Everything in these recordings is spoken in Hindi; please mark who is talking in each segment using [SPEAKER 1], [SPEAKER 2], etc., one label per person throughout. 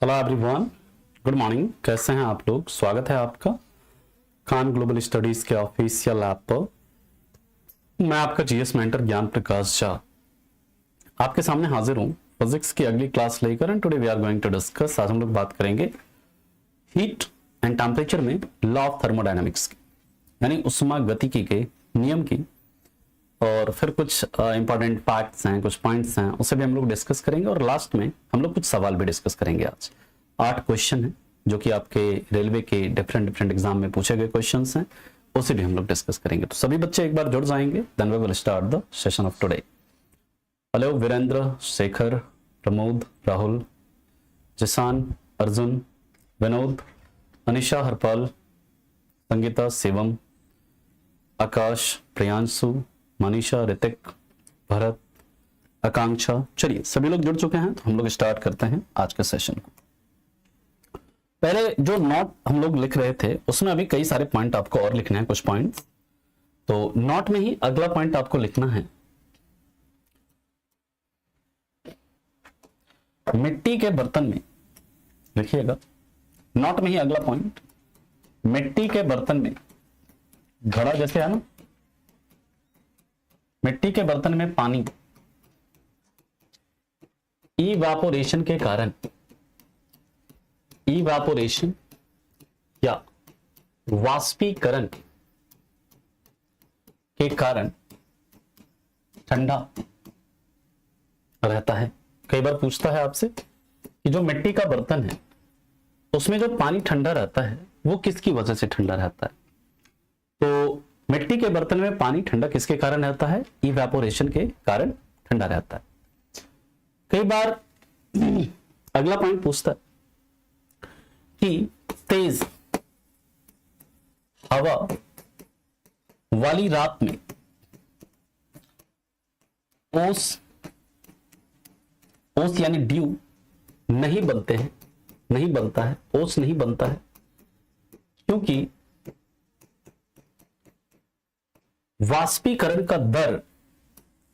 [SPEAKER 1] Hello everyone, good morning. कैसे हैं आप लोग? स्वागत है आपका खान ग्लोबल स्टडीज के ऑफिशियल ऐप पर। मैं आपका जीएस मेंटर ज्ञान प्रकाश झा आपके सामने हाजिर हूं फिजिक्स की अगली क्लास लेकर। And today we are going to discuss, आज हम लोग बात करेंगे हीट एंड टेम्परेचर में लॉ ऑफ थर्मोडायनेमिक्स की, यानी उष्मा गतिकी के नियम की। और फिर कुछ इंपॉर्टेंट फैक्ट्स हैं, कुछ पॉइंट्स हैं, उसे भी हम लोग डिस्कस करेंगे। और लास्ट में हम लोग कुछ सवाल भी डिस्कस करेंगे। आज 8 क्वेश्चन हैं जो कि आपके रेलवे के डिफरेंट एग्जाम में पूछे गए क्वेश्चंस हैं, उसे भी हम लोग डिस्कस करेंगे। तो सभी बच्चे एक बार जुड़ जाएंगे, then we will start the session of today. Hello Virendra, Shekhar, Pramod, Rahul, Zishan, Arjun, Vinod, Anisha, Harpal, Sangeeta, Shivam, Akash, Priyanshu, Manisha, Hrithik, Bharat, Akanksha. चलिए सभी लोग जुड़ चुके हैं तो हम लोग स्टार्ट करते हैं आज के सेशन को। पहले जो नोट हम लोग लिख रहे थे उसमें अभी कई सारे पॉइंट आपको और लिखने हैं, कुछ पॉइंट। तो नोट में ही अगला पॉइंट आपको लिखना है, मिट्टी के बर्तन में। लिखिएगा नोट में ही अगला पॉइंट, मिट्टी के बर्तन में घड़ा जैसे है ना, मिट्टी के बर्तन में पानी इवापोरेशन के कारण, इवापोरेशन या वाष्पीकरण के कारण ठंडा रहता है। कई बार पूछता है आपसे कि जो मिट्टी का बर्तन है उसमें जो पानी ठंडा रहता है वो किसकी वजह से ठंडा रहता है। तो मिट्टी के बर्तन में पानी ठंडा किसके कारण रहता है? इवेपोरेशन के कारण ठंडा रहता है। कई बार अगला पॉइंट पूछता है कि तेज हवा वाली रात में ओस यानी ड्यू नहीं बनते हैं, नहीं बनता है, ओस नहीं बनता है, क्योंकि वाष्पीकरण का दर,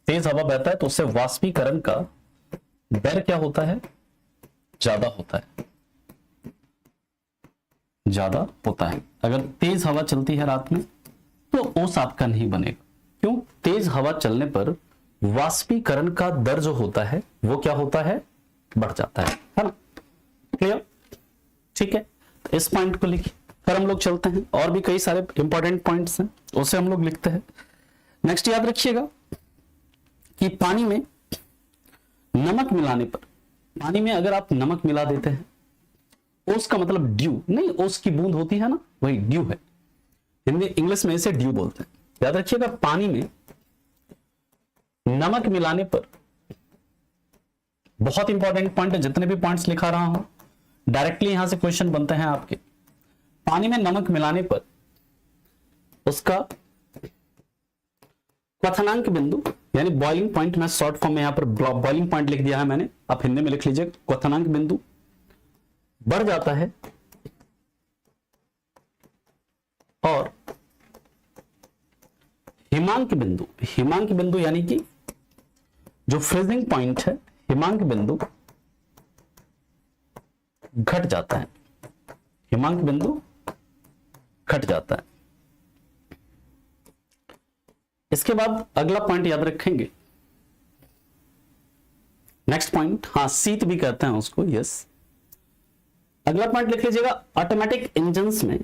[SPEAKER 1] तेज हवा बहता है तो उससे वाष्पीकरण का दर क्या होता है? ज्यादा होता है, ज्यादा होता है। अगर तेज हवा चलती है रात में तो ओस आपका नहीं बनेगा। क्यों? तेज हवा चलने पर वाष्पीकरण का दर जो होता है वो क्या होता है? बढ़ जाता है ना? क्लियर? ठीक है, इस पॉइंट को लिखिए। फिर हम लोग चलते हैं, और भी कई सारे इंपॉर्टेंट पॉइंट्स हैं उसे हम लोग लिखते हैं। नेक्स्ट याद रखिएगा कि पानी में नमक मिलाने पर, पानी में अगर आप नमक मिला देते हैं, ओस का मतलब ड्यू नहीं, ओस की बूंद होती है ना, वही ड्यू है। हिंदी इंग्लिश में इसे ड्यू बोलते हैं। याद रखिएगा पानी में नमक मिलाने पर, बहुत इंपॉर्टेंट पॉइंट है, जितने भी पॉइंट्स लिखा रहा हूं डायरेक्टली यहां से क्वेश्चन बनते हैं आपके। पानी में नमक मिलाने पर उसका क्वथनांक बिंदु यानी बॉइलिंग पॉइंट, मैं शॉर्ट फॉर्म में यहां पर बॉइलिंग पॉइंट लिख दिया है मैंने, आप हिंदी में लिख लीजिए, क्वथनांक बिंदु बढ़ जाता है और हिमांक बिंदु, हिमांक बिंदु यानी कि जो फ्रीजिंग पॉइंट है, हिमांक बिंदु घट जाता है, हिमांक बिंदु घट जाता है। इसके बाद अगला पॉइंट याद रखेंगे, नेक्स्ट पॉइंट, हाँ शीत भी कहते हैं उसको, यस। अगला पॉइंट लिख लीजिएगा, ऑटोमेटिक इंजन्स में,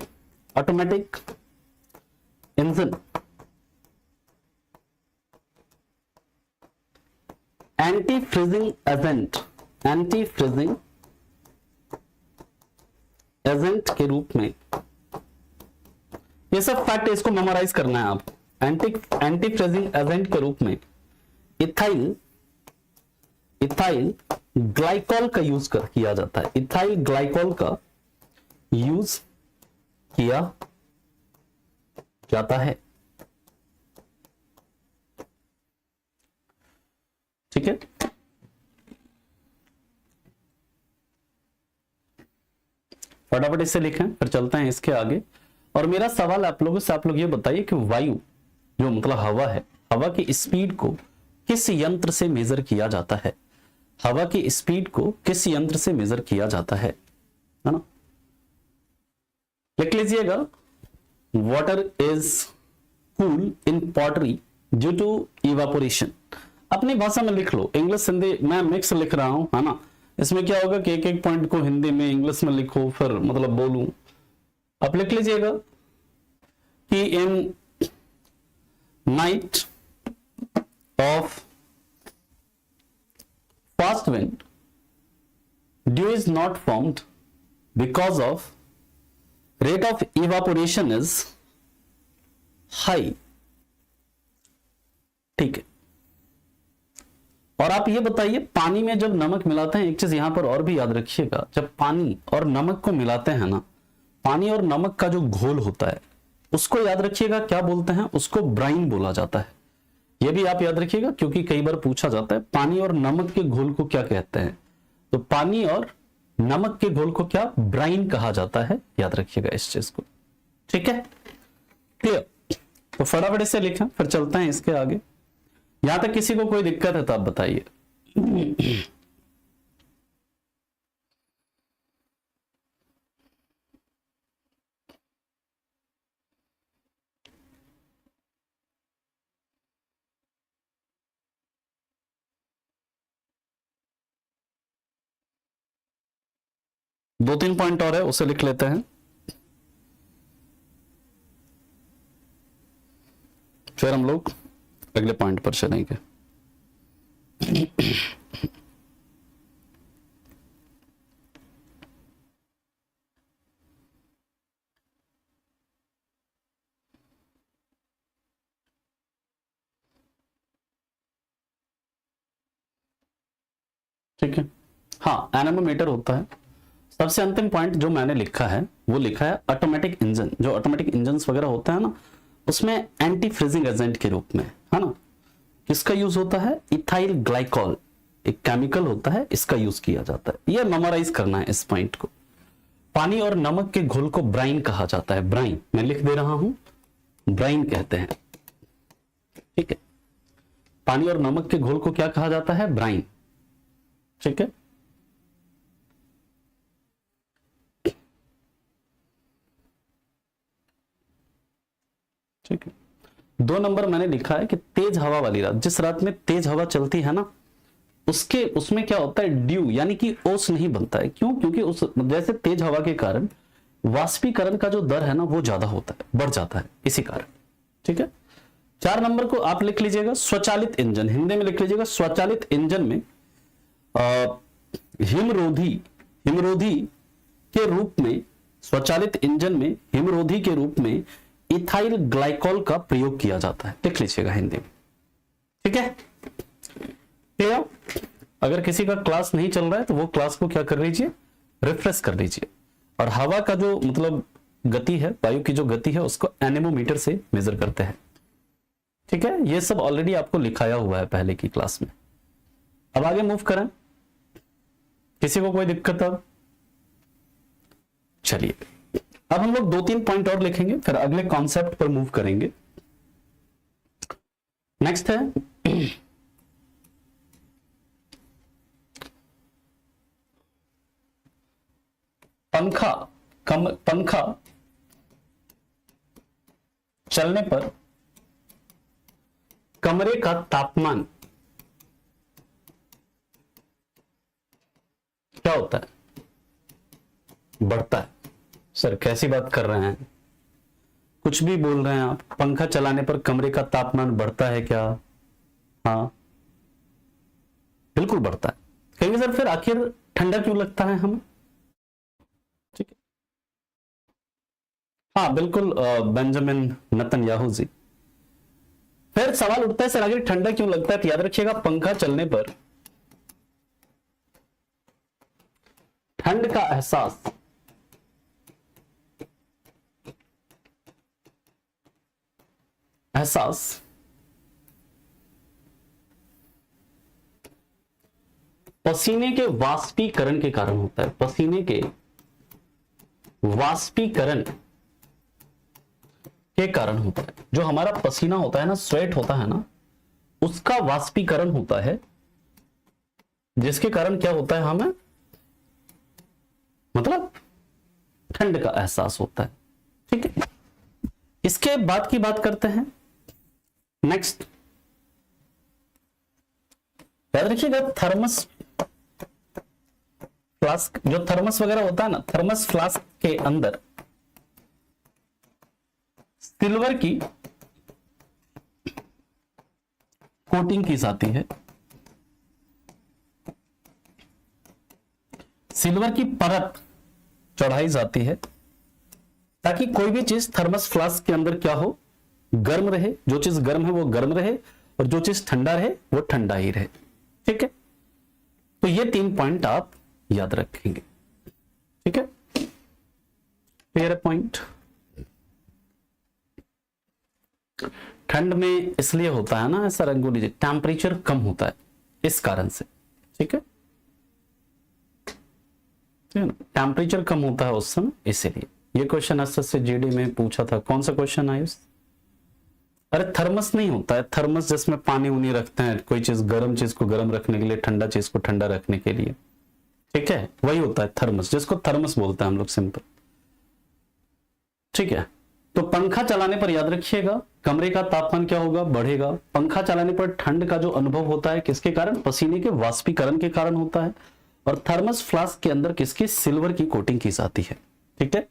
[SPEAKER 1] automatic engine anti freezing agent, anti freezing agent के रूप में, ये सब फैक्ट इसको मेमोराइज करना है आप। एंटी फ्रीजिंग एजेंट के रूप में इथाइल ग्लाइकॉल का यूज किया जाता है, इथाइल ग्लाइकॉल का यूज किया जाता है। ठीक है, फटाफट इससे लिखें, फिर चलते हैं इसके आगे। और मेरा सवाल आप लोगों से, आप लोग ये बताइए कि वायु जो मतलब हवा है, हवा की स्पीड को किस यंत्र से मेजर किया जाता है? हवा की स्पीड को किस यंत्र से मेजर किया जाता है ना? लिख लीजिएगा, water is cool in pottery due to evaporation. अपनी भाषा में लिख लो, इंग्लिश हिंदी मैं मिक्स लिख रहा हूं, है ना। इसमें क्या होगा कि एक एक पॉइंट को हिंदी में इंग्लिश में लिखो, फिर मतलब बोलूं। अब लिख लीजिएगा कि in night of fast wind dew is not formed because of rate of evaporation is high। ठीक है, और आप ये बताइए, पानी में जब नमक मिलाते हैं, एक चीज यहां पर और भी याद रखिएगा, जब पानी और नमक को मिलाते हैं ना, पानी और नमक का जो घोल होता है उसको याद रखिएगा क्या बोलते हैं, उसको ब्राइन बोला जाता है। ये भी आप याद रखिएगा, क्योंकि कई बार पूछा जाता है पानी और नमक के घोल को क्या कहते हैं। तो पानी और नमक के घोल को क्या, ब्राइन कहा जाता है, याद रखिएगा इस चीज को। ठीक है, क्लियर। तो फटाफट से लिखें, फिर चलते हैं इसके आगे। यहां तक किसी को कोई दिक्कत है तो आप बताइए। दो तीन पॉइंट और है, उसे लिख लेते हैं, फिर हम लोग अगले पॉइंट पर चलेंगे। ठीक है, हाँ, एनेमोमीटर होता है। सबसे अंतिम पॉइंट जो मैंने लिखा है वो लिखा है ऑटोमेटिक इंजन। जो ऑटोमेटिक इंजन वगैरह होता है ना, उसमें एंटी फ्रीजिंग एजेंट के रूप में, है ना, किसका यूज होता है, इथाइल ग्लाइकॉल, एक केमिकल होता है, इसका यूज किया जाता है। ये मेमोराइज करना है इस पॉइंट को। पानी और नमक के घोल को ब्राइन कहा जाता है। ब्राइन मैं लिख दे रहा हूं, ब्राइन कहते हैं। ठीक है, पानी और नमक के घोल को क्या कहा जाता है, ब्राइन। ठीक है, ठीक है। 2 नंबर मैंने लिखा है कि तेज हवा वाली रात, जिस रात में तेज हवा चलती है ना, उसमें क्या होता है, ड्यू यानी कि ओस नहीं बनता है। क्यों? क्योंकि उस जैसे तेज हवा के कारण वाष्पीकरण का जो दर है ना वो ज्यादा होता है, बढ़ जाता है, इसी कारण। ठीक है, 4 नंबर को आप लिख लीजिएगा स्वचालित इंजन, हिंदी में लिख लीजिएगा स्वचालित इंजन में हिमरोधी के रूप में, स्वचालित इंजन में हिमरोधी के रूप में इथाइल ग्लाइकॉल का प्रयोग किया जाता है। लिख लीजिएगा हिंदी में। ठीक है, क्लियर। अगर किसी का क्लास नहीं चल रहा है तो वो क्लास को क्या कर लीजिए, रिफ्रेश कर लीजिए। और हवा का जो मतलब गति है, वायु की जो गति है, उसको एनेमोमीटर से मेजर करते हैं। ठीक है, ये सब ऑलरेडी आपको लिखाया हुआ है पहले की क्लास में। अब आगे मूव करें, किसी को कोई दिक्कत? अब चलिए, अब हम लोग 2-3 पॉइंट और लिखेंगे, फिर अगले कॉन्सेप्ट पर मूव करेंगे। नेक्स्ट है पंखा चलने पर कमरे का तापमान क्या होता है, बढ़ता है। सर कैसी बात कर रहे हैं, कुछ भी बोल रहे हैं आप। पंखा चलाने पर कमरे का तापमान बढ़ता है क्या? हाँ, बिल्कुल बढ़ता है। कहिए सर फिर आखिर ठंडा क्यों लगता है हमें? ठीक है, हाँ बिल्कुल, बेंजामिन नेतन्याहू जी। फिर सवाल उठता है सर आखिर ठंडा क्यों लगता है? तो याद रखिएगा, पंखा चलने पर ठंड का एहसास पसीने के वाष्पीकरण के कारण होता है। पसीने के वाष्पीकरण के कारण होता है। जो हमारा पसीना होता है ना, स्वेट होता है ना, उसका वाष्पीकरण होता है, जिसके कारण क्या होता है, हमें मतलब ठंड का एहसास होता है। ठीक है, इसके बाद की बात करते हैं। नेक्स्ट याद रखिएगा, थर्मस फ्लास्क, जो थर्मस वगैरह होता है ना, थर्मस फ्लास्क के अंदर सिल्वर की कोटिंग की जाती है, सिल्वर की परत चढ़ाई जाती है, ताकि कोई भी चीज थर्मस फ्लास्क के अंदर क्या हो, गर्म रहे। जो चीज गर्म है वो गर्म रहे, और जो चीज ठंडा रहे वो ठंडा ही रहे। ठीक है, तो ये 3 पॉइंट आप याद रखेंगे। ठीक है, क्लियर है पॉइंट। ठंड में इसलिए होता है ना ऐसा रंगोली, टेम्परेचर कम होता है इस कारण से। ठीक है, टेम्परेचर कम होता है उस समय, इसीलिए। ये क्वेश्चन एसएस से जीडी में पूछा था। कौन सा क्वेश्चन आयुष? अरे थर्मस नहीं होता है, थर्मस जिसमें पानी उनी रखते हैं, कोई चीज गर्म चीज को गर्म रखने के लिए, ठंडा चीज को ठंडा रखने के लिए। ठीक है, वही होता है थर्मस, जिसको थर्मस बोलते हैं हम लोग सिंपल। ठीक है, तो पंखा चलाने पर याद रखिएगा, कमरे का तापमान क्या होगा, बढ़ेगा। पंखा चलाने पर ठंड का जो अनुभव होता है किसके कारण, पसीने के वाष्पीकरण के कारण होता है। और थर्मस फ्लास्क के अंदर किसकी, सिल्वर की कोटिंग की जाती है। ठीक है,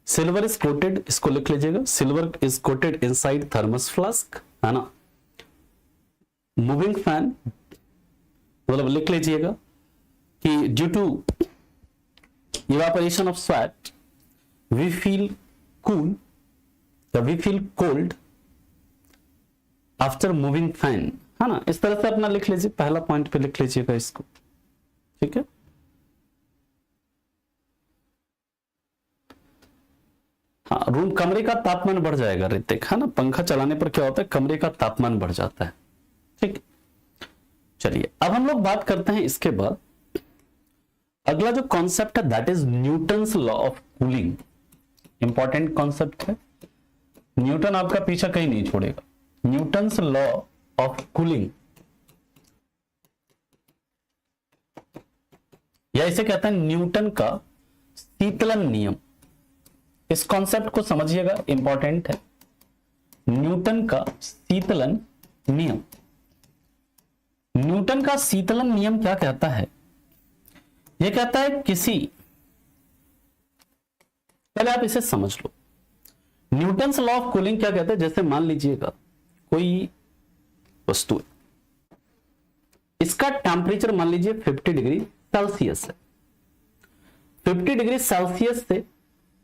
[SPEAKER 1] सिल्वर इज कोटेड, इसको लिख लीजिएगा, silver is coated inside thermos flask, है ना। मूविंग फैन, मतलब लिख लीजिएगा कि due to evaporation of sweat we feel cool, we feel cold after moving fan, है ना। इस तरह से अपना लिख लीजिए, पहला पॉइंट पे लिख लीजिएगा इसको। ठीक है, हाँ, रूम कमरे का तापमान बढ़ जाएगा ऋतिक, है ना। पंखा चलाने पर क्या होता है, कमरे का तापमान बढ़ जाता है। ठीक, चलिए अब हम लोग बात करते हैं इसके बाद अगला जो कॉन्सेप्ट है, that is Newton's law of cooling. Important concept है, न्यूटन आपका पीछा कहीं नहीं छोड़ेगा। न्यूटन्स लॉ ऑफ कूलिंग, या इसे कहते हैं न्यूटन का शीतलन नियम। इस कॉन्सेप्ट को समझिएगा, इंपॉर्टेंट है। न्यूटन का शीतलन नियम, न्यूटन का शीतलन नियम क्या कहता है, यह कहता है किसी, पहले आप इसे समझ लो। न्यूटन्स लॉ ऑफ कूलिंग क्या कहता है, जैसे मान लीजिएगा कोई वस्तु है, इसका टेम्परेचर मान लीजिए 50 डिग्री सेल्सियस है। 50 डिग्री सेल्सियस से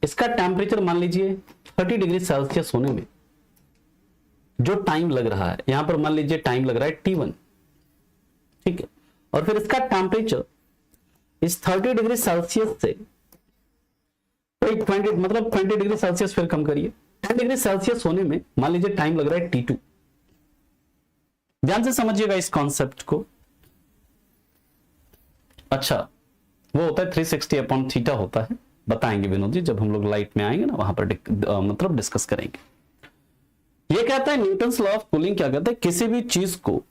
[SPEAKER 1] इसका टेम्परेचर मान लीजिए 30 डिग्री सेल्सियस होने में जो टाइम लग रहा है, यहां पर मान लीजिए टाइम लग रहा है T1। ठीक है, और फिर इसका टेम्परेचर इस 30 डिग्री सेल्सियस से 20, मतलब 20 डिग्री सेल्सियस फिर कम करिए, 10 डिग्री सेल्सियस होने में मान लीजिए टाइम लग रहा है T2। ध्यान से समझिएगा इस कॉन्सेप्ट को। अच्छा, वो होता है 360 अपॉन थीटा होता है, बताएंगे विनोद जी जब हम लोग लाइट में आएंगे ना, वहां पर मतलब डिस्कस करेंगे। ये कहता है न्यूटन्स लॉ ऑफ कूलिंग क्या कहता है, किसी भी चीज को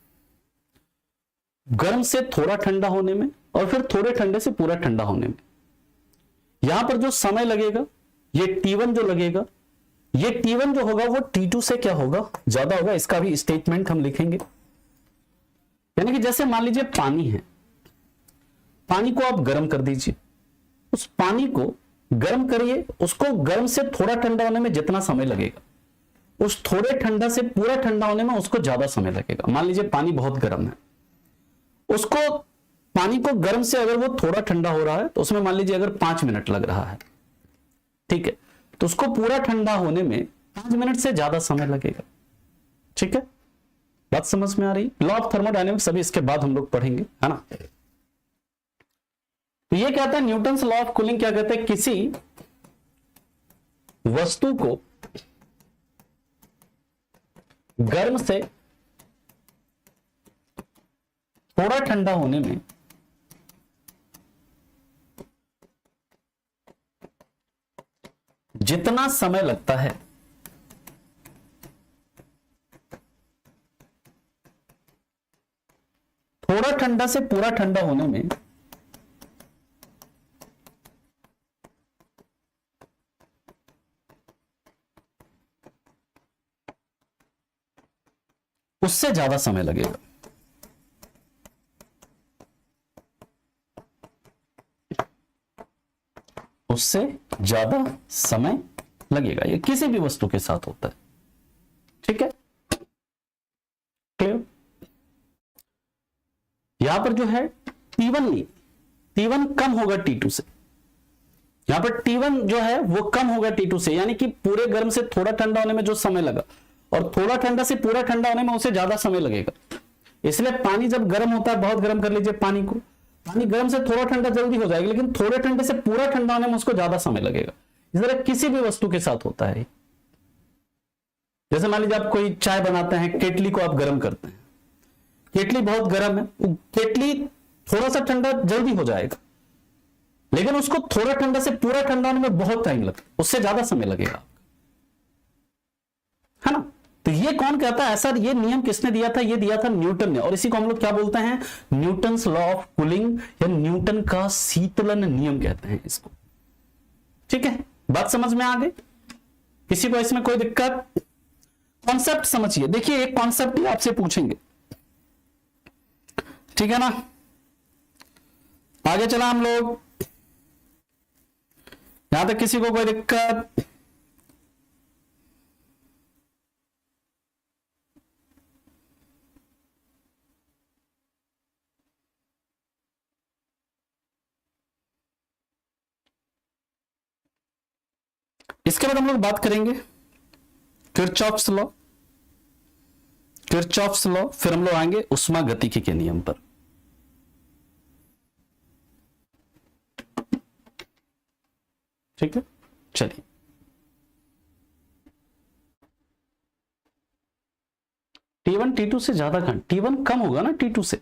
[SPEAKER 1] गर्म से थोड़ा ठंडा होने में और फिर थोड़े ठंडे से पूरा ठंडा होने में, यहां पर जो समय लगेगा ये T1 जो लगेगा, ये T1 जो होगा वो T2 से क्या होगा, ज्यादा होगा। इसका भी स्टेटमेंट हम लिखेंगे। यानी कि जैसे मान लीजिए पानी है, पानी को आप गर्म कर दीजिए, उस पानी को गर्म करिए, उसको गर्म से थोड़ा ठंडा होने में जितना समय लगेगा, उस थोड़े ठंडा से पूरा ठंडा होने में उसको ज्यादा समय लगेगा। मान लीजिए पानी बहुत गर्म है, उसको पानी को गर्म से अगर वो थोड़ा ठंडा हो रहा है तो उसमें मान लीजिए अगर 5 मिनट लग रहा है, ठीक है, तो उसको पूरा ठंडा होने में 5 मिनट से ज्यादा समय लगेगा। ठीक है, बात समझ में आ रही। लॉ ऑफ थर्मोडायनेमिक्स अभी इसके बाद हम लोग पढ़ेंगे, है ना। तो ये कहता है न्यूटन्स लॉ ऑफ कूलिंग क्या कहता है, किसी वस्तु को गर्म से थोड़ा ठंडा होने में जितना समय लगता है थोड़ा ठंडा से पूरा ठंडा होने में उससे ज्यादा समय लगेगा। उससे ज्यादा समय लगेगा। ये किसी भी वस्तु के साथ होता है, ठीक है, क्लियर। यहां पर जो है T1 नहीं, T1 कम होगा T2 से। यहां पर T1 जो है वो कम होगा T2 से, यानी कि पूरे गर्म से थोड़ा ठंडा होने में जो समय लगा और थोड़ा ठंडा से पूरा ठंडा होने में उसे ज्यादा समय लगेगा। इसलिए पानी जब गर्म होता है, बहुत गर्म कर लीजिए पानी को, पानी गर्म से थोड़ा ठंडा जल्दी हो जाएगा, लेकिन थोड़े ठंडे से पूरा ठंडा होने में उसको ज्यादा समय लगेगा। इस तरह किसी भी वस्तु के साथ होता है। जैसे मान लीजिए आप कोई चाय बनाते हैं, केटली को आप गर्म करते हैं, केटली बहुत गर्म है, केटली थोड़ा सा ठंडा जल्दी हो जाएगा, लेकिन उसको थोड़ा ठंडा से पूरा ठंडा होने में बहुत टाइम लगता है, उससे ज्यादा समय लगेगा, है ना। तो ये कौन कहता है ऐसा? ये नियम किसने दिया था? ये दिया था न्यूटन ने। और इसी को हम लोग क्या बोलते हैं? न्यूटन्स लॉ ऑफ कूलिंग या न्यूटन का शीतलन नियम कहते हैं इसको, ठीक है। बात समझ में आ गई? किसी को इसमें कोई दिक्कत? कॉन्सेप्ट समझिए। देखिए एक कॉन्सेप्ट ही आपसे पूछेंगे, ठीक है ना। आगे चला हम लोग, यहां तक किसी को कोई दिक्कत? इसके बाद हम लोग बात करेंगे किरचॉफ्स लॉ, किरचॉफ्स लॉ, फिर हम लोग आएंगे उष्मागतिकी के नियम पर। ठीक है, चलिए। T1 T2 से ज्यादा कम, T1 कम होगा ना T2 से।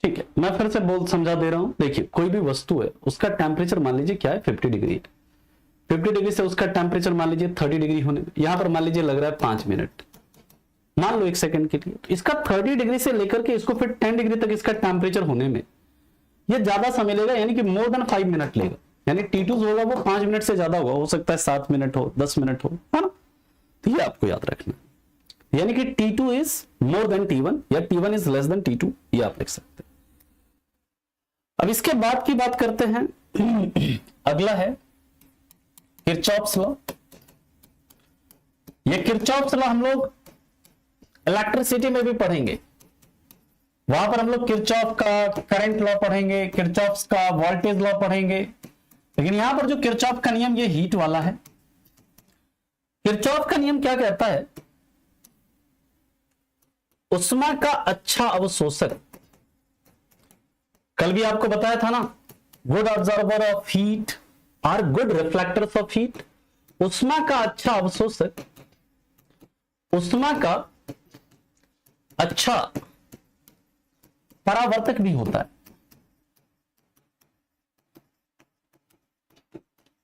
[SPEAKER 1] ठीक है, मैं फिर से बोल समझा दे रहा हूं। देखिए कोई भी वस्तु है, उसका टेम्परेचर मान लीजिए क्या है, 50 डिग्री है। 50 डिग्री से उसका टेम्परेचर मान लीजिए 30 डिग्री होने में, यहां पर मान लीजिए लग रहा है 5 मिनट, मान लो 1 सेकंड के लिए। तो इसका 30 डिग्री से लेकर के इसको फिर 10 डिग्री तक इसका टेम्परेचर होने में ये ज्यादा समय लेगा, यानी कि मोर देन 5 मिनट लेगा। यानी T2 होगा वो 5 मिनट से ज्यादा होगा, हो सकता है 7 मिनट हो, 10 मिनट हो, है ना। तो ये आपको याद रखना, यानी कि T2 is more than T1 या T1 is less than T2, ये आप लिख सकते हैं। अब इसके बाद की बात करते हैं, अगला है किरचॉफ्स लॉ। ये किरचॉफ्स लॉ हम लोग इलेक्ट्रिसिटी में भी पढ़ेंगे। वहां पर हम लोग किरचॉफ का करंट लॉ पढ़ेंगे, किरचॉफ्स का वोल्टेज लॉ पढ़ेंगे, लेकिन यहां पर जो किरचॉफ का नियम ये हीट वाला है। किरचॉफ का नियम क्या कहता है? उष्मा का अच्छा अवशोषक, कल भी आपको बताया था ना, गुड ऑब्जर्वर ऑफ हीट और गुड रिफ्लेक्टर्स ऑफ हीट। उष्मा का अच्छा अवशोषक, उष्मा का अच्छा परावर्तक भी होता है।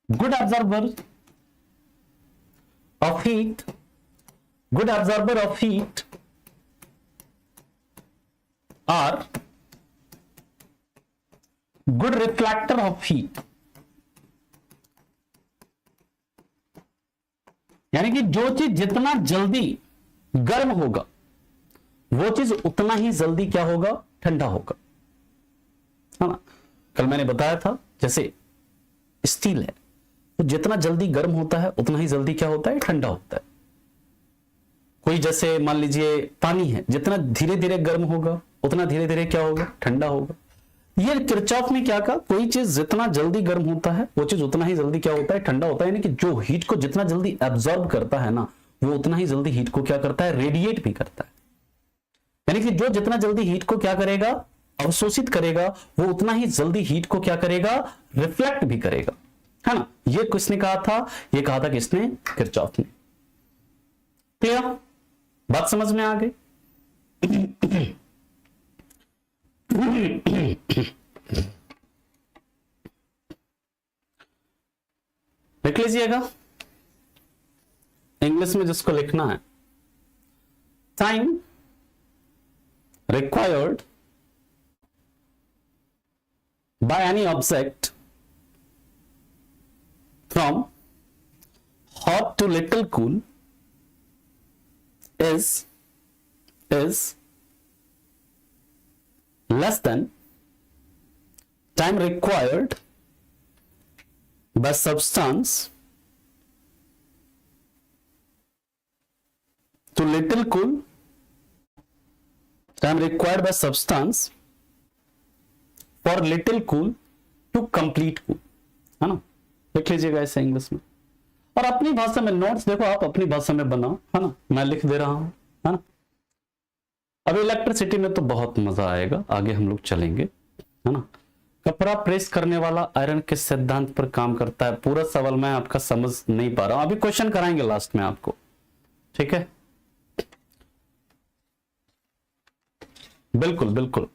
[SPEAKER 1] Good observer of heat, good observer of heat और गुड रिफ्लेक्टर ऑफ हीट। यानी कि जो चीज जितना जल्दी गर्म होगा वो चीज उतना ही जल्दी क्या होगा, ठंडा होगा, है ना। कल मैंने बताया था जैसे स्टील है, तो जितना जल्दी गर्म होता है उतना ही जल्दी क्या होता है, ठंडा होता है। कोई जैसे मान लीजिए पानी है, जितना धीरे धीरे गर्म होगा उतना धीरे धीरे क्या होगा, ठंडा होगा। ये किरचॉफ ने क्या कहा, कोई चीज जितना जल्दी गर्म होता है वो चीज उतना ही जल्दी क्या होता है, ठंडा होता है। यानी कि जो हीट को जितना जल्दी एब्जॉर्ब करता है ना, वो उतना ही जल्दी हीट को क्या करता है, रेडिएट भी करता है। यानी कि जो जितना जल्दी हीट को क्या करेगा, अवशोषित करेगा, वो उतना ही जल्दी हीट को क्या करेगा, रिफ्लेक्ट भी करेगा, है ना। ये किसने कहा था? ये कहा था किसने? किरचॉफ ने। क्लियर? बात समझ में आ गई? लिख लीजिएगा, इंग्लिश में जिसको लिखना है time required by any object from hot to little cool is less than time required by substance to little cool, time required by substance for little cool to complete cool, है ना? लिख लीजिएगा ऐसे इंग्लिश में, और अपनी भाषा में नोट्स देखो, आप अपनी भाषा में बनाओ, है ना? मैं लिख दे रहा हूं, है ना? अब इलेक्ट्रिसिटी में तो बहुत मजा आएगा, आगे हम लोग चलेंगे, है ना? कपड़ा प्रेस करने वाला आयरन के सिद्धांत पर काम करता है। पूरा सवाल मैं आपका समझ नहीं पा रहा हूं, अभी क्वेश्चन कराएंगे लास्ट में आपको, ठीक है? बिल्कुल बिल्कुल,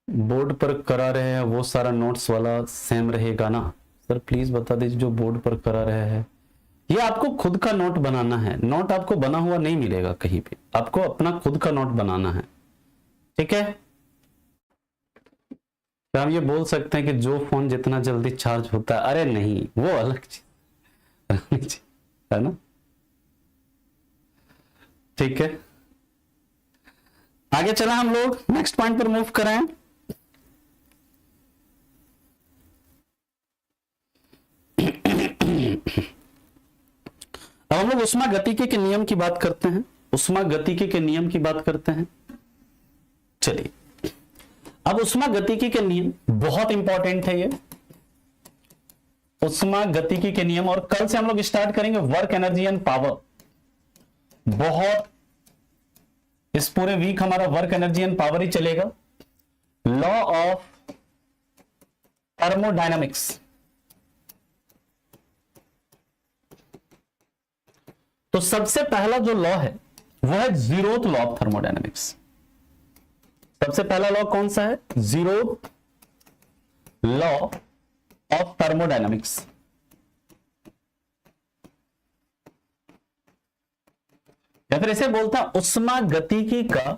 [SPEAKER 1] बोर्ड पर करा रहे हैं वो सारा नोट्स वाला सेम रहेगा ना सर? प्लीज बता दीजिए जो बोर्ड पर करा रहे हैं। ये आपको खुद का नोट बनाना है, नोट आपको बना हुआ नहीं मिलेगा कहीं पे, आपको अपना खुद का नोट बनाना है, ठीक है? क्या हम ये बोल सकते हैं कि जो फोन जितना जल्दी चार्ज होता है? अरे नहीं, वो अलग चीज है ना, ठीक है? आगे चला, हम लोग नेक्स्ट पॉइंट पर मूव करें। अब हम लोग उष्मागतिकी के नियम की बात करते हैं, उष्मागतिकी के नियम की बात करते हैं। चलिए, अब उष्मागतिकी के नियम बहुत इंपॉर्टेंट है, ये उष्मागतिकी के नियम, और कल से हम लोग स्टार्ट करेंगे वर्क एनर्जी एंड पावर। बहुत, इस पूरे वीक हमारा वर्क एनर्जी एंड पावर ही चलेगा। लॉ ऑफ थर्मोडायनामिक्स, तो सबसे पहला जो लॉ है वो है जीरोथ लॉ ऑफ थर्मोडायनामिक्स। सबसे पहला लॉ कौन सा है? Zeroth law of thermodynamics. या फिर इसे बोलता है उष्मागतिकी का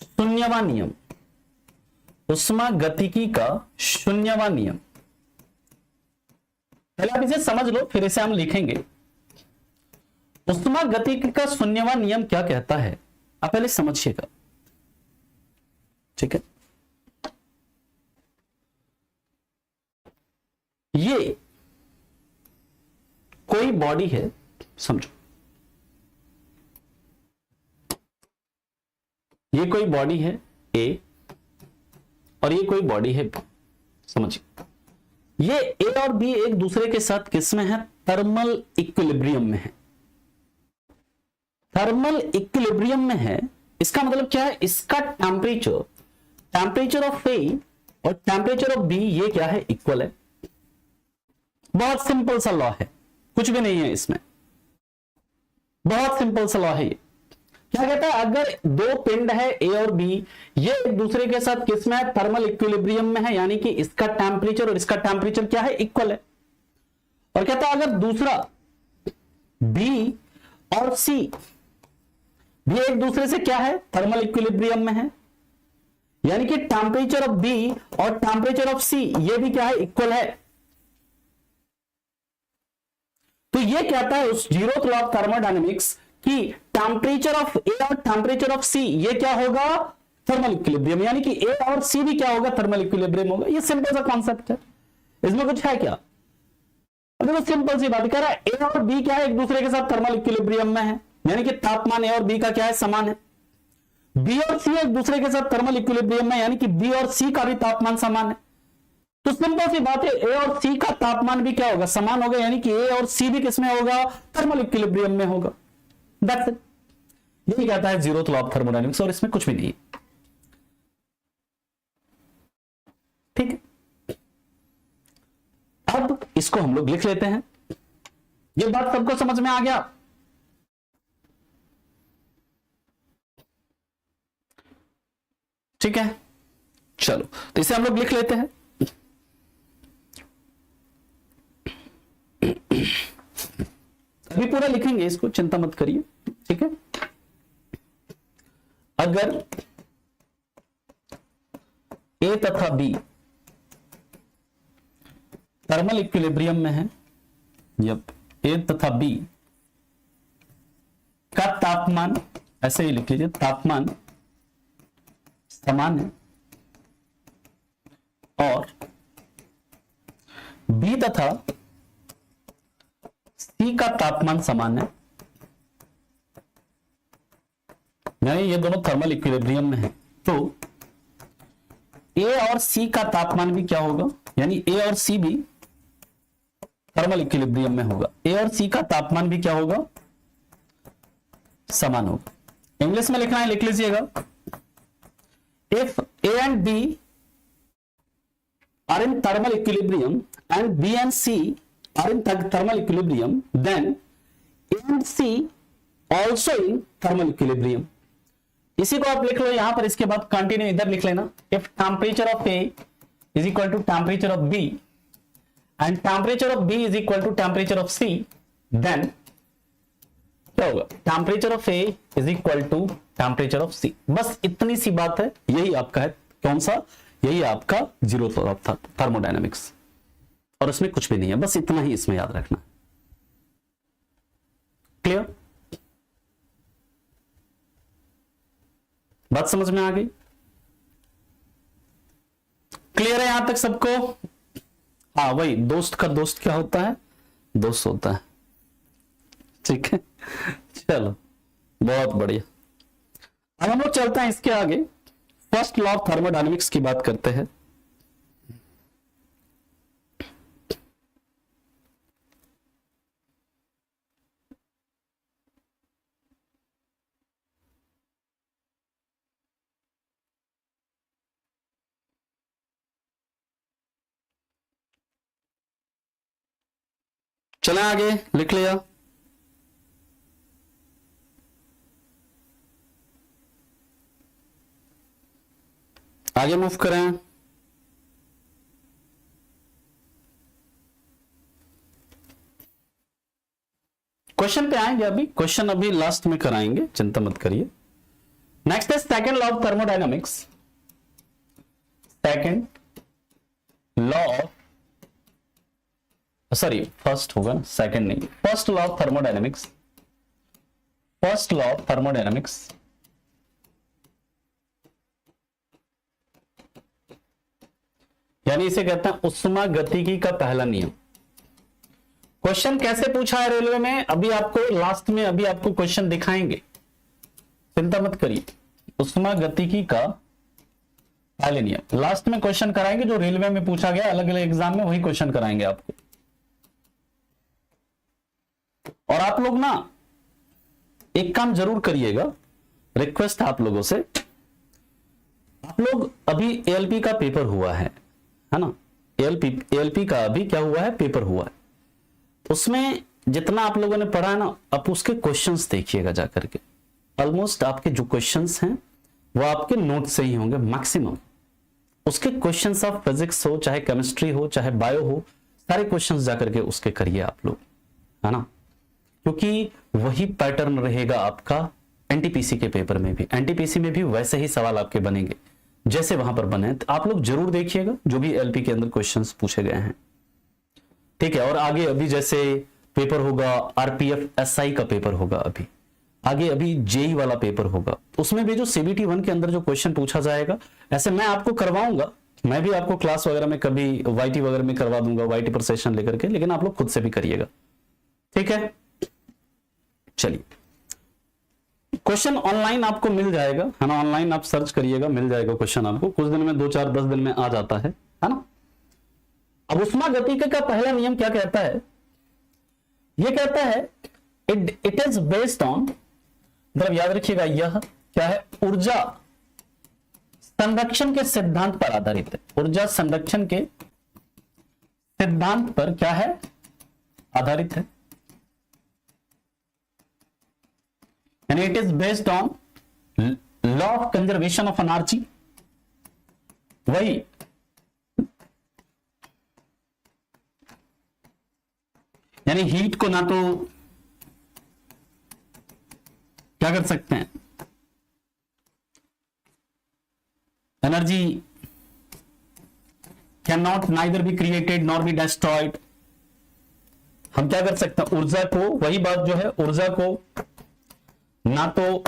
[SPEAKER 1] शून्यवां नियम, उष्मागतिकी का शून्यवां नियम। पहले आप इसे समझ लो, फिर इसे हम लिखेंगे। उष्मागतिकी का शून्यवां नियम क्या कहता है, आप पहले समझिएगा, ठीक है? ये कोई बॉडी है, समझो, ये कोई बॉडी है ए और ये कोई बॉडी है बी, समझिए। ये ए और बी एक दूसरे के साथ किस में है? थर्मल इक्विलिब्रियम में है। थर्मल इक्विलिब्रियम में है, इसका मतलब क्या है? इसका टेम्परेचर ऑफ ए और टेम्परेचर ऑफ बी ये क्या है? इक्वल है। बहुत सिंपल सा लॉ है, कुछ भी नहीं है इसमें, बहुत सिंपल सा लॉ है ये। क्या कहता है? अगर दो पिंड है ए और बी, ये एक दूसरे के साथ किस में है? थर्मल इक्विलिब्रियम में है, यानी कि इसका टेम्परेचर और इसका टेम्परेचर क्या है? इक्वल है। और कहता है अगर दूसरा बी और सी भी एक दूसरे से क्या है? थर्मल इक्विलिब्रियम में है, यानी कि टेम्परेचर ऑफ बी और टेम्परेचर ऑफ सी ये भी क्या है? इक्वल है। तो ये कहता है उस जीरोथ लॉ ऑफ थर्मोडायनेमिक्स कि टेम्परेचर ऑफ ए और टेम्परेचर ऑफ सी ये क्या होगा? थर्मल इक्विलिब्रियम, यानी कि ए और सी भी क्या होगा? थर्मल इक्विलिब्रियम होगा। ये सिंपल सा कॉन्सेप्ट है, इसमें कुछ है क्या? देखो सिंपल सी बात, कह रहा है ए और बी क्या है? एक दूसरे के साथ थर्मल इक्विलिब्रियम में है, यानी कि तापमान ए और बी का क्या है? समान है। बी और सी एक दूसरे के साथ थर्मल इक्विलिब्रियम में, यानी कि बी और सी का भी तापमान समान है। तो सिंपल सी बात है, ए और सी का तापमान भी क्या होगा? समान होगा, यानी कि ए और सी भी किसमें होगा? थर्मल इक्विलिब्रियम में होगा। That's it. यही कहता है जीरोथ लॉ ऑफ थर्मोडायनेमिक्स, और इसमें कुछ भी नहीं है, ठीक है? अब इसको हम लोग लिख लेते हैं। ये बात सबको समझ में आ गया? ठीक है, चलो तो इसे हम लोग लिख लेते हैं। अभी पूरा लिखेंगे इसको, चिंता मत करिए, ठीक है। अगर ए तथा बी थर्मल इक्विलिब्रियम में है, जब ए तथा बी का तापमान, ऐसे ही लिख लीजिए, तापमान समान है और बी तथा सी का तापमान समान है, यानी ये दोनों थर्मल इक्विलिब्रियम में है, तो ए और सी का तापमान भी क्या होगा, यानी ए और सी भी थर्मल इक्विलिब्रियम में होगा, ए और सी का तापमान भी क्या होगा, समान होगा। इंग्लिश में लिखना है, लिख लीजिएगा, if A and B are in thermal equilibrium and B and C are in thermal equilibrium, then A and C also in thermal equilibrium. इसी को आप लिख लो यहां पर, इसके बाद कंटिन्यू इधर लिख लेना, if temperature of A is equal to temperature of B and temperature of B is equal to temperature of C, then क्या होगा, temperature of A is equal to temperature of C. बस इतनी सी बात है, यही आपका है, कौन सा, यही आपका जीरो था थर्मोडायनेमिक्स, और इसमें कुछ भी नहीं है, बस इतना ही इसमें याद रखना। क्लियर, बात समझ में आ गई? क्लियर है यहां तक सबको? हाँ, वही दोस्त का दोस्त क्या होता है, दोस्त होता है, ठीक है। चलो बहुत बढ़िया, अब हम लोग चलते हैं इसके आगे, फर्स्ट लॉ ऑफ थर्मोडायनेमिक्स की बात करते हैं। चलें आगे, लिख लिया, आगे मूव करें। क्वेश्चन पे आएंगे, अभी क्वेश्चन अभी लास्ट में कराएंगे, चिंता मत करिए। नेक्स्ट है second law of thermodynamics, second law of, sorry first होगा ना, सेकंड नहीं, first law of thermodynamics, first law of thermodynamics यानी इसे कहते हैं उष्मा गतिकी का पहला नियम। क्वेश्चन कैसे पूछा है रेलवे में, अभी आपको लास्ट में अभी आपको क्वेश्चन दिखाएंगे, चिंता मत करिए। उष्मा गतिकी का पहले नियम लास्ट में क्वेश्चन कराएंगे, जो रेलवे में पूछा गया अलग अलग एग्जाम में, वही क्वेश्चन कराएंगे आपको। और आप लोग ना एक काम जरूर करिएगा, रिक्वेस्ट है आप लोगों से, आप लोग अभी एएलपी का पेपर हुआ है ना, एएलपी का अभी क्या हुआ है, पेपर हुआ है, उसमें जितना आप लोगों ने पढ़ा है ना, आप उसके क्वेश्चंस देखिएगा जाकर के, ऑलमोस्ट आपके जो क्वेश्चंस हैं वो आपके नोट से ही होंगे मैक्सिमम। उसके क्वेश्चंस ऑफ फिजिक्स हो, चाहे केमिस्ट्री हो, चाहे बायो हो, सारे क्वेश्चंस जाकर के उसके करिए आप लोग, है ना, क्योंकि वही पैटर्न रहेगा आपका एनटीपीसी के पेपर में भी। एनटीपीसी में भी वैसे ही सवाल आपके बनेंगे जैसे वहां पर बने, तो आप लोग जरूर देखिएगा जो भी एलपी के अंदर क्वेश्चंस पूछे गए हैं, ठीक है। और आगे अभी जैसे पेपर होगा, आरपीएफ एसआई का पेपर होगा, अभी आगे अभी जेई वाला पेपर होगा, उसमें भी जो सीबीटी 1 के अंदर जो क्वेश्चन पूछा जाएगा, ऐसे मैं आपको करवाऊंगा, मैं भी आपको क्लास वगैरह में कभी वाईटी वगैरह में करवा दूंगा, वाईटी पर सेशन लेकर के, लेकिन आप लोग खुद से भी करिएगा, ठीक है। चलिए, क्वेश्चन ऑनलाइन आपको मिल जाएगा, है ना, ऑनलाइन आप सर्च करिएगा, मिल जाएगा क्वेश्चन आपको, कुछ दिन में 2 4 10 दिन में आ जाता है ना। अब उष्मा गतिकी का पहला नियम क्या कहता है, ये कहता है इट इज बेस्ड ऑन, मतलब याद रखिएगा यह क्या है, ऊर्जा संरक्षण के सिद्धांत पर आधारित है। ऊर्जा संरक्षण के सिद्धांत पर क्या है, आधारित है, यानी it is based on law of conservation of energy. वही यानी हीट को ना तो क्या कर सकते हैं, energy can not neither be created nor be destroyed. हम क्या कर सकते हैं, ऊर्जा को, वही बात जो है, ऊर्जा को ना तो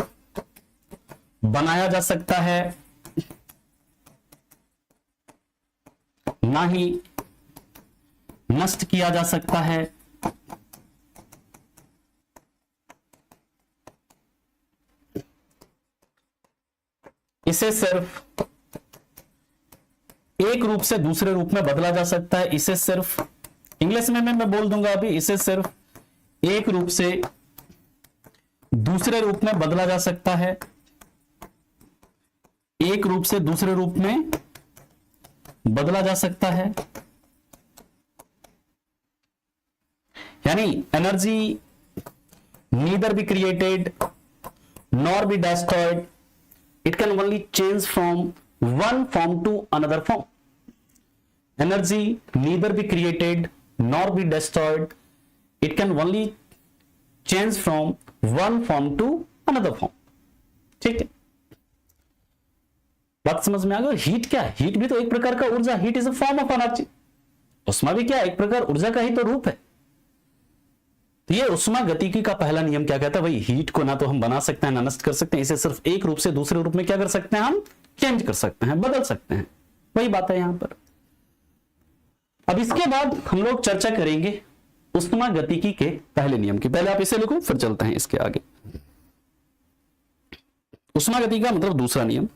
[SPEAKER 1] बनाया जा सकता है ना ही नष्ट किया जा सकता है। इसे सिर्फ एक रूप से दूसरे रूप में बदला जा सकता है। इसे सिर्फ इंग्लिश में मैं बोल दूंगा अभी, इसे सिर्फ एक रूप से दूसरे रूप में बदला जा सकता है, एक रूप से दूसरे रूप में बदला जा सकता है। यानी energy neither be created nor be destroyed, it can only change from one form to another form. Energy neither be created nor be destroyed, it can only change from one form to another form. ठीक है, बात समझ में आ गई। हीट क्या है, हीट भी तो एक प्रकार का ऊर्जा, heat is a form of energy. उष्मा भी क्या है, एक प्रकार ऊर्जा का ही तो रूप है। तो ये उष्मा गतिकी का पहला नियम क्या कहता है, भाई हीट को ना तो हम बना सकते हैं ना नष्ट कर सकते हैं, इसे सिर्फ एक रूप से दूसरे रूप में क्या कर सकते हैं, हम चेंज कर सकते हैं, बदल सकते हैं। वही बात है यहां पर। अब इसके बाद हम लोग चर्चा करेंगे उष्मा गतिकी के पहले नियम की। पहले आप इसे लिखो, फिर चलते हैं इसके आगे। उष्मा गतिकी का मतलब दूसरा नियम,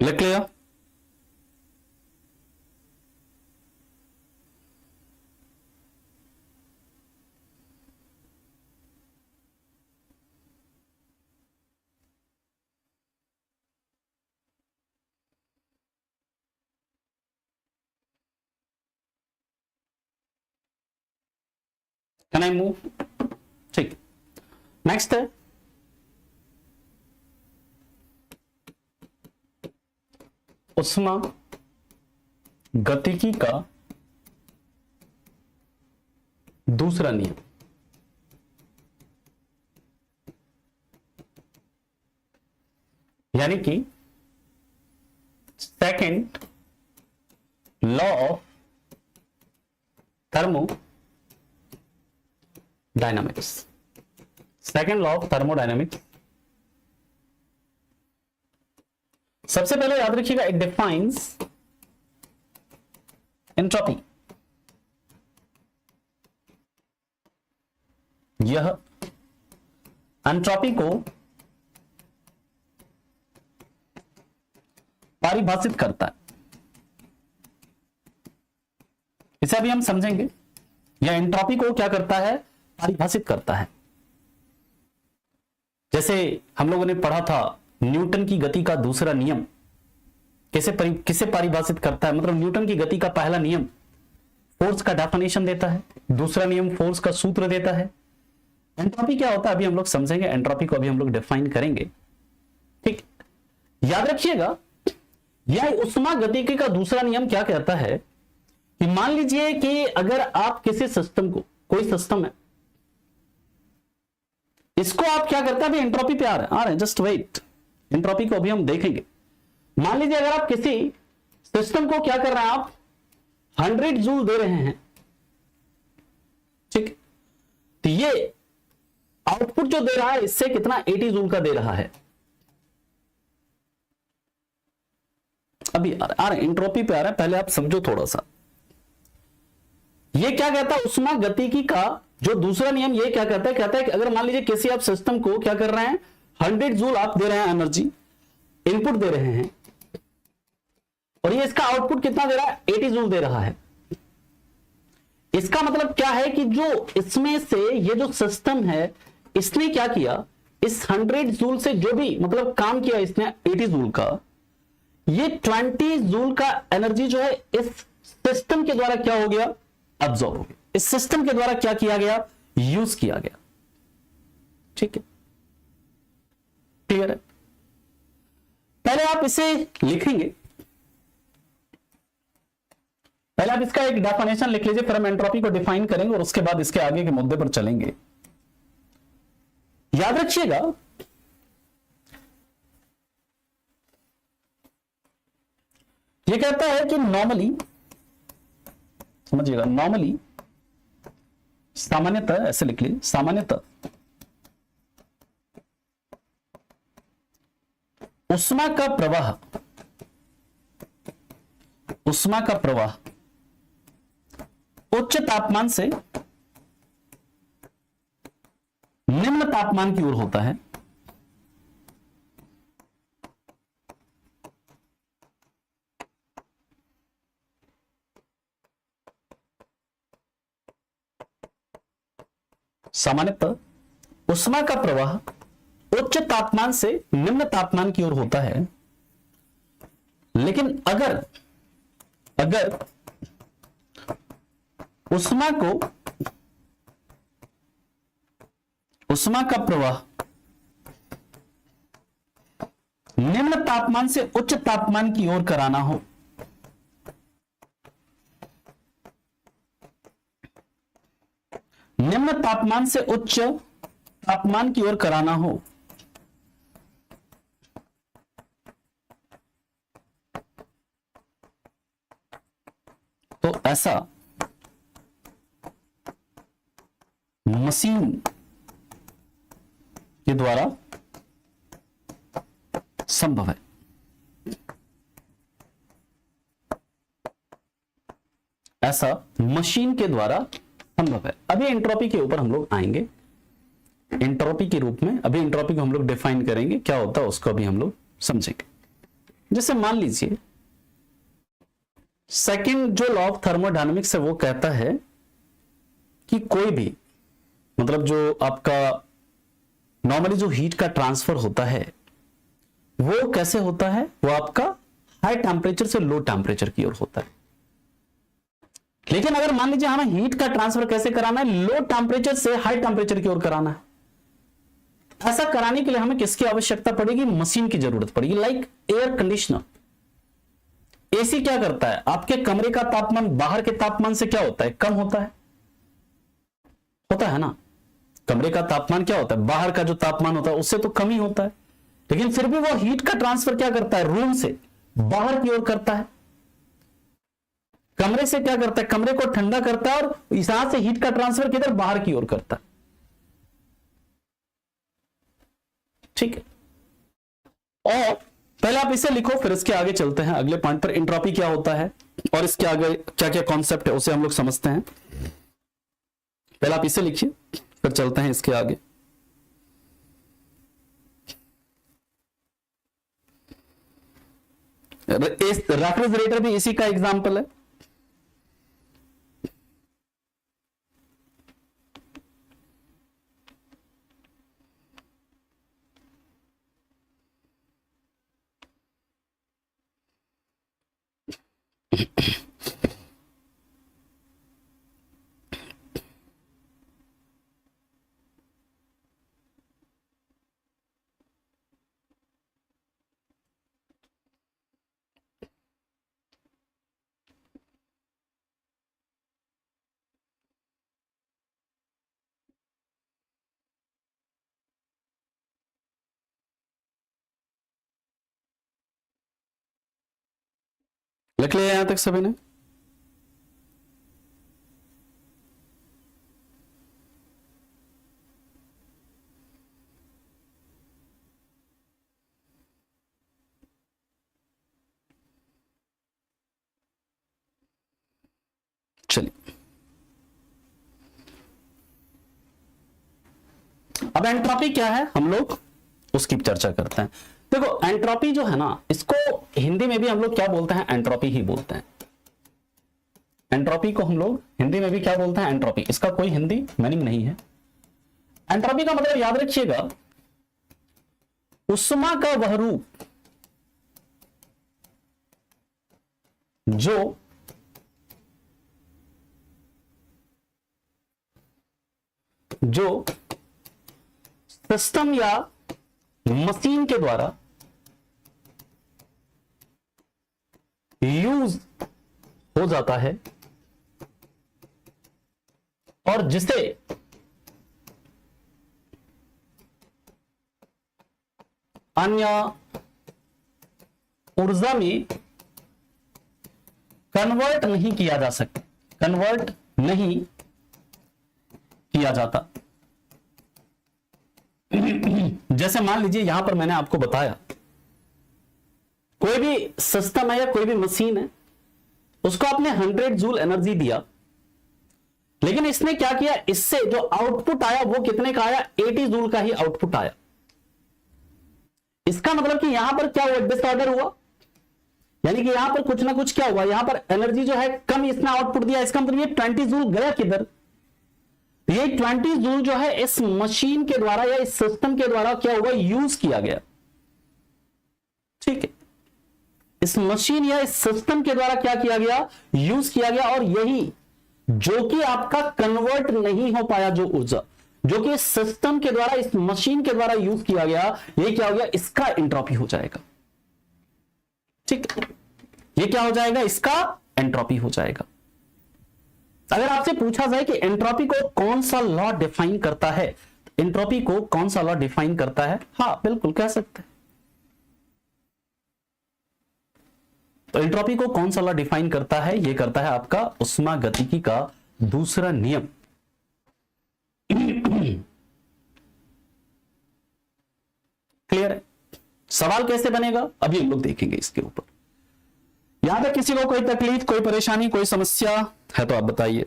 [SPEAKER 1] लिख लिया। Can I move? ठीक, नेक्स्ट है उष्मा गतिकी का दूसरा नियम। यानी कि second law of thermodynamics. Second law of thermodynamics, सबसे पहले याद रखिएगा, इट डिफाइंस एंट्रोपी। यह एंट्रोपी को परिभाषित करता है। इसे अभी हम समझेंगे। यह एंट्रोपी को क्या करता है, परिभाषित करता है। जैसे हम लोगों ने पढ़ा था न्यूटन की गति का दूसरा नियम किसे परिभाषित करता है, मतलब न्यूटन की गति का पहला नियम फोर्स का डेफिनेशन देता है, दूसरा नियम फोर्स का सूत्र देता है। एंट्रोपी क्या होता है अभी हम लोग समझेंगे, एंट्रोपी को अभी हम लोग डिफाइन करेंगे। ठीक, याद रखिएगा यह उष्मा गतिकी का दूसरा नियम क्या कहता है कि मान लीजिए कि अगर आप किसी सिस्टम को, कोई सिस्टम है, इसको आप क्या करते हैं, अभी एंट्रोपी पे आ रहे हैं, जस्ट वेट, एंट्रोपी को अभी हम देखेंगे। मान लीजिए अगर आप किसी सिस्टम को क्या कर रहे हैं, आप 100 जूल दे रहे हैं, ठीक, तो ये आउटपुट जो दे रहा है इससे कितना 80 जूल का दे रहा है। अभी आ रहे एंट्रोपी पे आ रहा है, पहले आप समझो थोड़ा सा। ये क्या कहता है, उष्मा गतिकी का जो दूसरा नियम ये क्या कहता है कि अगर मान लीजिए किसी आप सिस्टम को क्या कर रहे हैं, 100 जूल आप दे रहे हैं एनर्जी, इनपुट दे रहे हैं, और ये इसका आउटपुट कितना दे रहा है, 80 जूल दे रहा है। इसका मतलब क्या है कि जो इसमें से ये जो सिस्टम है इसने क्या किया, इस 100 जूल से जो भी मतलब काम किया इसने 80 जूल का, ये 20 जूल का एनर्जी जो है इस सिस्टम के द्वारा क्या हो गया, अब्सॉर्ब हो गया, इस सिस्टम के द्वारा क्या किया गया, यूज किया गया। ठीक है, क्लियर है। पहले आप इसे लिखेंगे, पहले आप इसका एक डेफिनेशन लिख लीजिए, फिर हम एंट्रोपी को डिफाइन करेंगे और उसके बाद इसके आगे के मुद्दे पर चलेंगे। याद रखिएगा, ये कहता है कि नॉर्मली, समझिएगा, नॉर्मली, सामान्यतः, ऐसे लिख लीजिए, सामान्यतः उष्मा का प्रवाह, उष्मा का प्रवाह उच्च तापमान से निम्न तापमान की ओर होता है। सामान्यतः उष्मा का प्रवाह उच्च तापमान से निम्न तापमान की ओर होता है, लेकिन अगर उष्मा का प्रवाह निम्न तापमान से उच्च तापमान की ओर कराना हो, निम्न तापमान से उच्च तापमान की ओर कराना हो, तो ऐसा मशीन के द्वारा संभव है। ऐसा मशीन के द्वारा संभव है। अभी एंट्रोपी के ऊपर हम लोग आएंगे, एंट्रोपी के रूप में अभी एंट्रोपी को हम लोग डिफाइन करेंगे, क्या होता है उसको भी हम लोग समझेंगे। जैसे मान लीजिए सेकंड जो लॉ ऑफ थर्मोडायनेमिक्स है वो कहता है कि कोई भी मतलब जो आपका नॉर्मली जो हीट का ट्रांसफर होता है वो कैसे होता है, वो आपका हाई टेम्परेचर से लो टेम्परेचर की ओर होता है। लेकिन अगर मान लीजिए हमें हीट का ट्रांसफर कैसे कराना है, लो टेम्परेचर से हाई टेम्परेचर की ओर कराना है, ऐसा कराने के लिए हमें किसकी आवश्यकता पड़ेगी, मशीन की जरूरत पड़ेगी, लाइक एयर कंडीशनर। एसी क्या करता है, आपके कमरे का तापमान बाहर के तापमान से क्या होता है, कम होता है ना। कमरे का तापमान क्या होता है, बाहर का जो तापमान होता है उससे तो कम ही होता है, लेकिन फिर भी वो हीट का ट्रांसफर क्या करता है, रूम से बाहर की ओर करता है। कमरे से क्या करता है, कमरे को ठंडा करता है और यहां से हीट का ट्रांसफर किधर, बाहर की ओर करता है। ठीक है, और पहले आप इसे लिखो, फिर इसके आगे चलते हैं अगले पॉइंट पर, एंट्रोपी क्या होता है और इसके आगे क्या क्या कॉन्सेप्ट है उसे हम लोग समझते हैं। पहले आप इसे लिखिए, फिर चलते हैं इसके आगे। रेफ्रिजरेटर भी इसी का एग्जाम्पल है। लिख लिया यहां तक सभी ने? चलिए, अब एंट्रोपी क्या है हम लोग उसकी चर्चा करते हैं। देखो एंट्रोपी जो है ना, इसको हिंदी में भी हम लोग क्या बोलते हैं, एंट्रोपी ही बोलते हैं। एंट्रोपी को हम लोग हिंदी में भी क्या बोलते हैं, एंट्रोपी। इसका कोई हिंदी मीनिंग नहीं है। एंट्रोपी का मतलब याद रखिएगा, उष्मा का वह रूप जो सिस्टम या मशीन के द्वारा यूज हो जाता है और जिसे अन्य ऊर्जा में कन्वर्ट नहीं किया जा सकता, कन्वर्ट नहीं किया जाता। जैसे मान लीजिए यहां पर मैंने आपको बताया, कोई भी सिस्टम है या कोई भी मशीन है, उसको आपने 100 जूल एनर्जी दिया, लेकिन इसने क्या किया, इससे जो आउटपुट आया वो कितने का आया, 80 जूल का ही आउटपुट आया। इसका मतलब कि यहां पर क्या हुआ, डिसऑर्डर हुआ, यानी कि यहां पर कुछ ना कुछ क्या हुआ, यहां पर एनर्जी जो है कम इसने आउटपुट दिया। इसका मतलब ये 20 जूल गया किधर, ये 20 जूल जो है इस मशीन के द्वारा या इस सिस्टम के द्वारा क्या हुआ, यूज किया गया। ठीक है, इस मशीन या इस सिस्टम के द्वारा क्या किया गया, यूज किया गया। और यही जो कि आपका कन्वर्ट नहीं हो पाया, जो ऊर्जा जो कि इस सिस्टम के द्वारा इस मशीन के द्वारा यूज किया गया, ये क्या हो गया, इसका एंट्रोपी हो जाएगा। ठीक है, ये क्या हो जाएगा, इसका एंट्रोपी हो जाएगा। अगर आपसे पूछा जाए कि एंट्रोपी को कौन सा लॉ डिफाइन करता है, एंट्रोपी को कौन सा लॉ डिफाइन करता है, हाँ बिल्कुल कह सकते हैं। तो एंट्रोपी को कौन सा लॉ डिफाइन करता है, ये करता है आपका ऊष्मागतिकी का दूसरा नियम। क्लियर है? सवाल कैसे बनेगा अभी हम लोग देखेंगे इसके ऊपर। यहां तक किसी को कोई तकलीफ, कोई परेशानी, कोई समस्या है तो आप बताइए।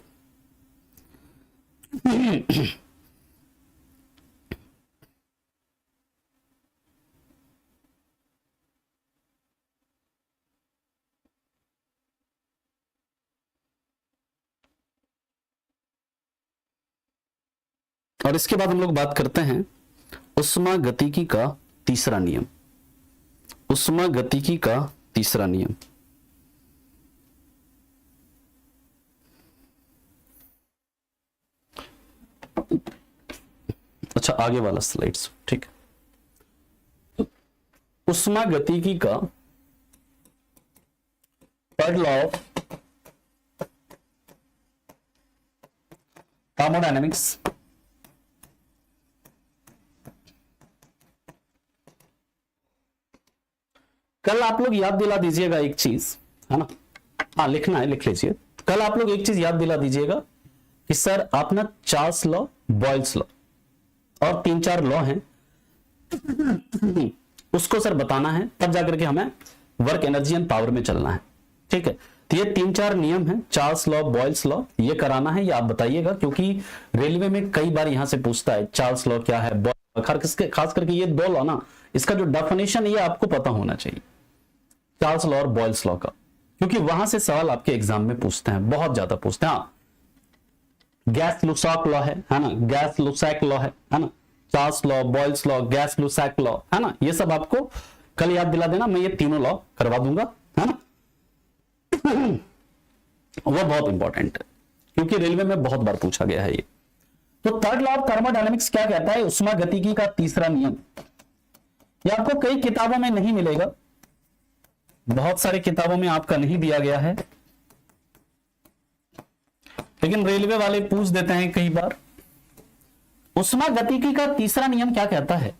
[SPEAKER 1] और इसके बाद हम लोग बात करते हैं ऊष्मागतिकी का तीसरा नियम। ऊष्मागतिकी का तीसरा नियम, अच्छा आगे वाला स्लाइड्स, ठीक है। ऊष्मागतिकी का थर्ड लॉ ऑफ थर्मोडायनेमिक्स, कल आप लोग याद दिला दीजिएगा एक चीज, है ना, हाँ लिखना है, लिख लीजिए। कल आप लोग एक चीज याद दिला दीजिएगा कि सर आप ना चार्ल्स लॉ, बॉयल्स लॉ और 3-4 लॉ हैं, उसको सर बताना है, तब जाकर के हमें वर्क एनर्जी एंड पावर में चलना है। ठीक है, तो ये 3-4 नियम हैं, चार्ल्स लॉ, बॉयल्स लॉ, ये कराना है, ये आप बताइएगा, क्योंकि रेलवे में कई बार यहां से पूछता है चार्ल्स लॉ क्या है, खास करके ये 2 लॉ ना, इसका जो डेफिनेशन ये आपको पता होना चाहिए, चार्ल्स लॉ और बॉयल्स लॉ का, क्योंकि वहां से सवाल आपके एग्जाम में पूछते हैं, बहुत ज्यादा पूछते हैं। हाँ, गैस लुसाक लॉ है ना, गैस लुसैक लॉ है ना, Charles law, Boyle's law, Gay Lussac law, है ना, ये सब आपको कल याद दिला देना, मैं ये तीनों लॉ करवा दूंगा, है ना। वो बहुत इंपॉर्टेंट है, क्योंकि रेलवे में बहुत बार पूछा गया है ये। तो थर्ड लॉ ऑफ थर्मोडायनेमिक्स क्या कहता है, ऊष्मागतिकी का तीसरा नियम। ये आपको कई किताबों में नहीं मिलेगा, बहुत सारी किताबों में आपका नहीं दिया गया है, लेकिन रेलवे वाले पूछ देते हैं कई बार। ऊष्मागतिकी का तीसरा नियम क्या कहता है,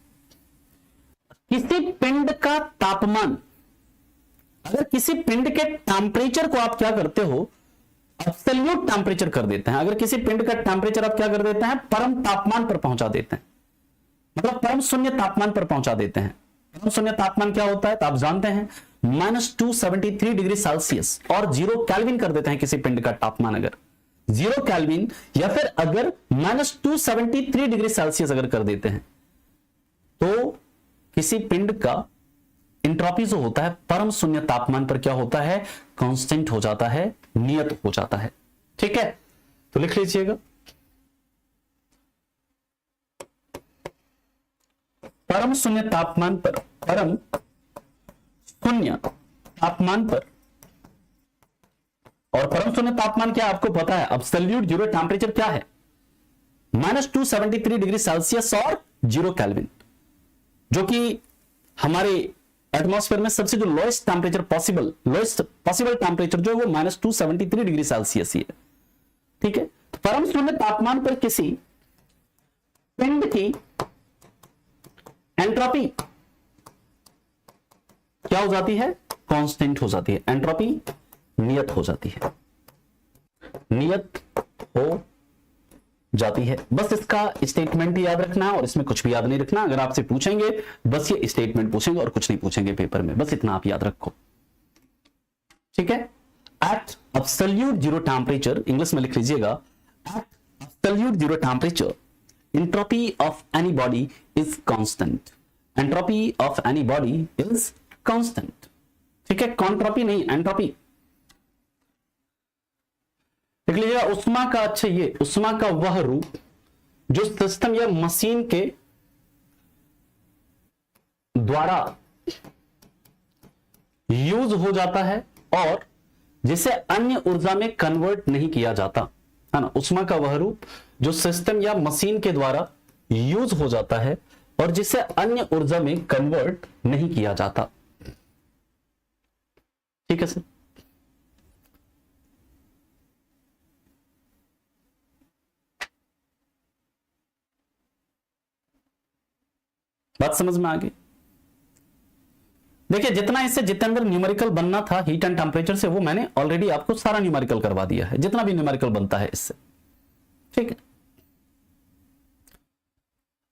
[SPEAKER 1] किसी पिंड का तापमान, अगर किसी पिंड के टेम्परेचर को आप क्या करते हो, एब्सोल्यूट टेम्परेचर कर देते हैं। अगर किसी पिंड का टेम्परेचर आप क्या कर देते हैं, परम तापमान पर पहुंचा देते हैं, मतलब परम शून्य तापमान पर पहुंचा देते हैं। परम शून्य तापमान क्या होता है तो आप जानते हैं, -273 डिग्री सेल्सियस, और 0 केल्विन कर देते हैं किसी पिंड का तापमान, अगर 0 केल्विन या फिर अगर -273 डिग्री सेल्सियस अगर कर देते हैं, तो किसी पिंड का इंट्रोपी जो होता है परम शून्य तापमान पर क्या होता है, कांस्टेंट हो जाता है, नियत हो जाता है। ठीक है, तो लिख लीजिएगा परम शून्य तापमान पर, परम शून्य तापमान पर, और परम शून्य तापमान क्या आपको पता है, एब्सोल्यूट जीरो टेम्परेचर क्या है, -273 डिग्री सेल्सियस और 0 केल्विन, जो कि हमारे एटमॉस्फेयर में सबसे जो lowest temperature lowest possible temperature जो है वो -273 डिग्री सेल्सियस ही है। ठीक है, तो परम शून्य तापमान पर किसी पिंड की एंट्रोपी क्या हो जाती है, कांस्टेंट हो जाती है, एंट्रोपी नियत हो जाती है, नियत हो जाती है। बस इसका स्टेटमेंट याद रखना और इसमें कुछ भी याद नहीं रखना। अगर आपसे पूछेंगे बस ये स्टेटमेंट पूछेंगे और कुछ नहीं पूछेंगे पेपर में, बस इतना आप याद रखो। ठीक है, at absolute zero temperature, English में लिख लीजिएगा, at absolute zero temperature entropy of any body is constant, entropy of any body is constant. ठीक है, कॉन्ट्रोपी नहीं, एंट्रोपी देख लीजिएगा। उष्मा का, अच्छा ये उष्मा का वह रूप जो सिस्टम या मशीन के द्वारा यूज हो जाता है और जिसे अन्य ऊर्जा में कन्वर्ट नहीं किया जाता है ना, उष्मा का वह रूप जो सिस्टम या मशीन के द्वारा यूज हो जाता है और जिसे अन्य ऊर्जा में कन्वर्ट नहीं किया जाता। ठीक है सर, बात समझ में आ गई। देखिए जितना इससे जितेंद्र न्यूमेरिकल बनना था हीट एंड टेम्परेचर से, वो मैंने ऑलरेडी आपको सारा न्यूमेरिकल करवा दिया है, जितना भी न्यूमेरिकल बनता है इससे। ठीक है,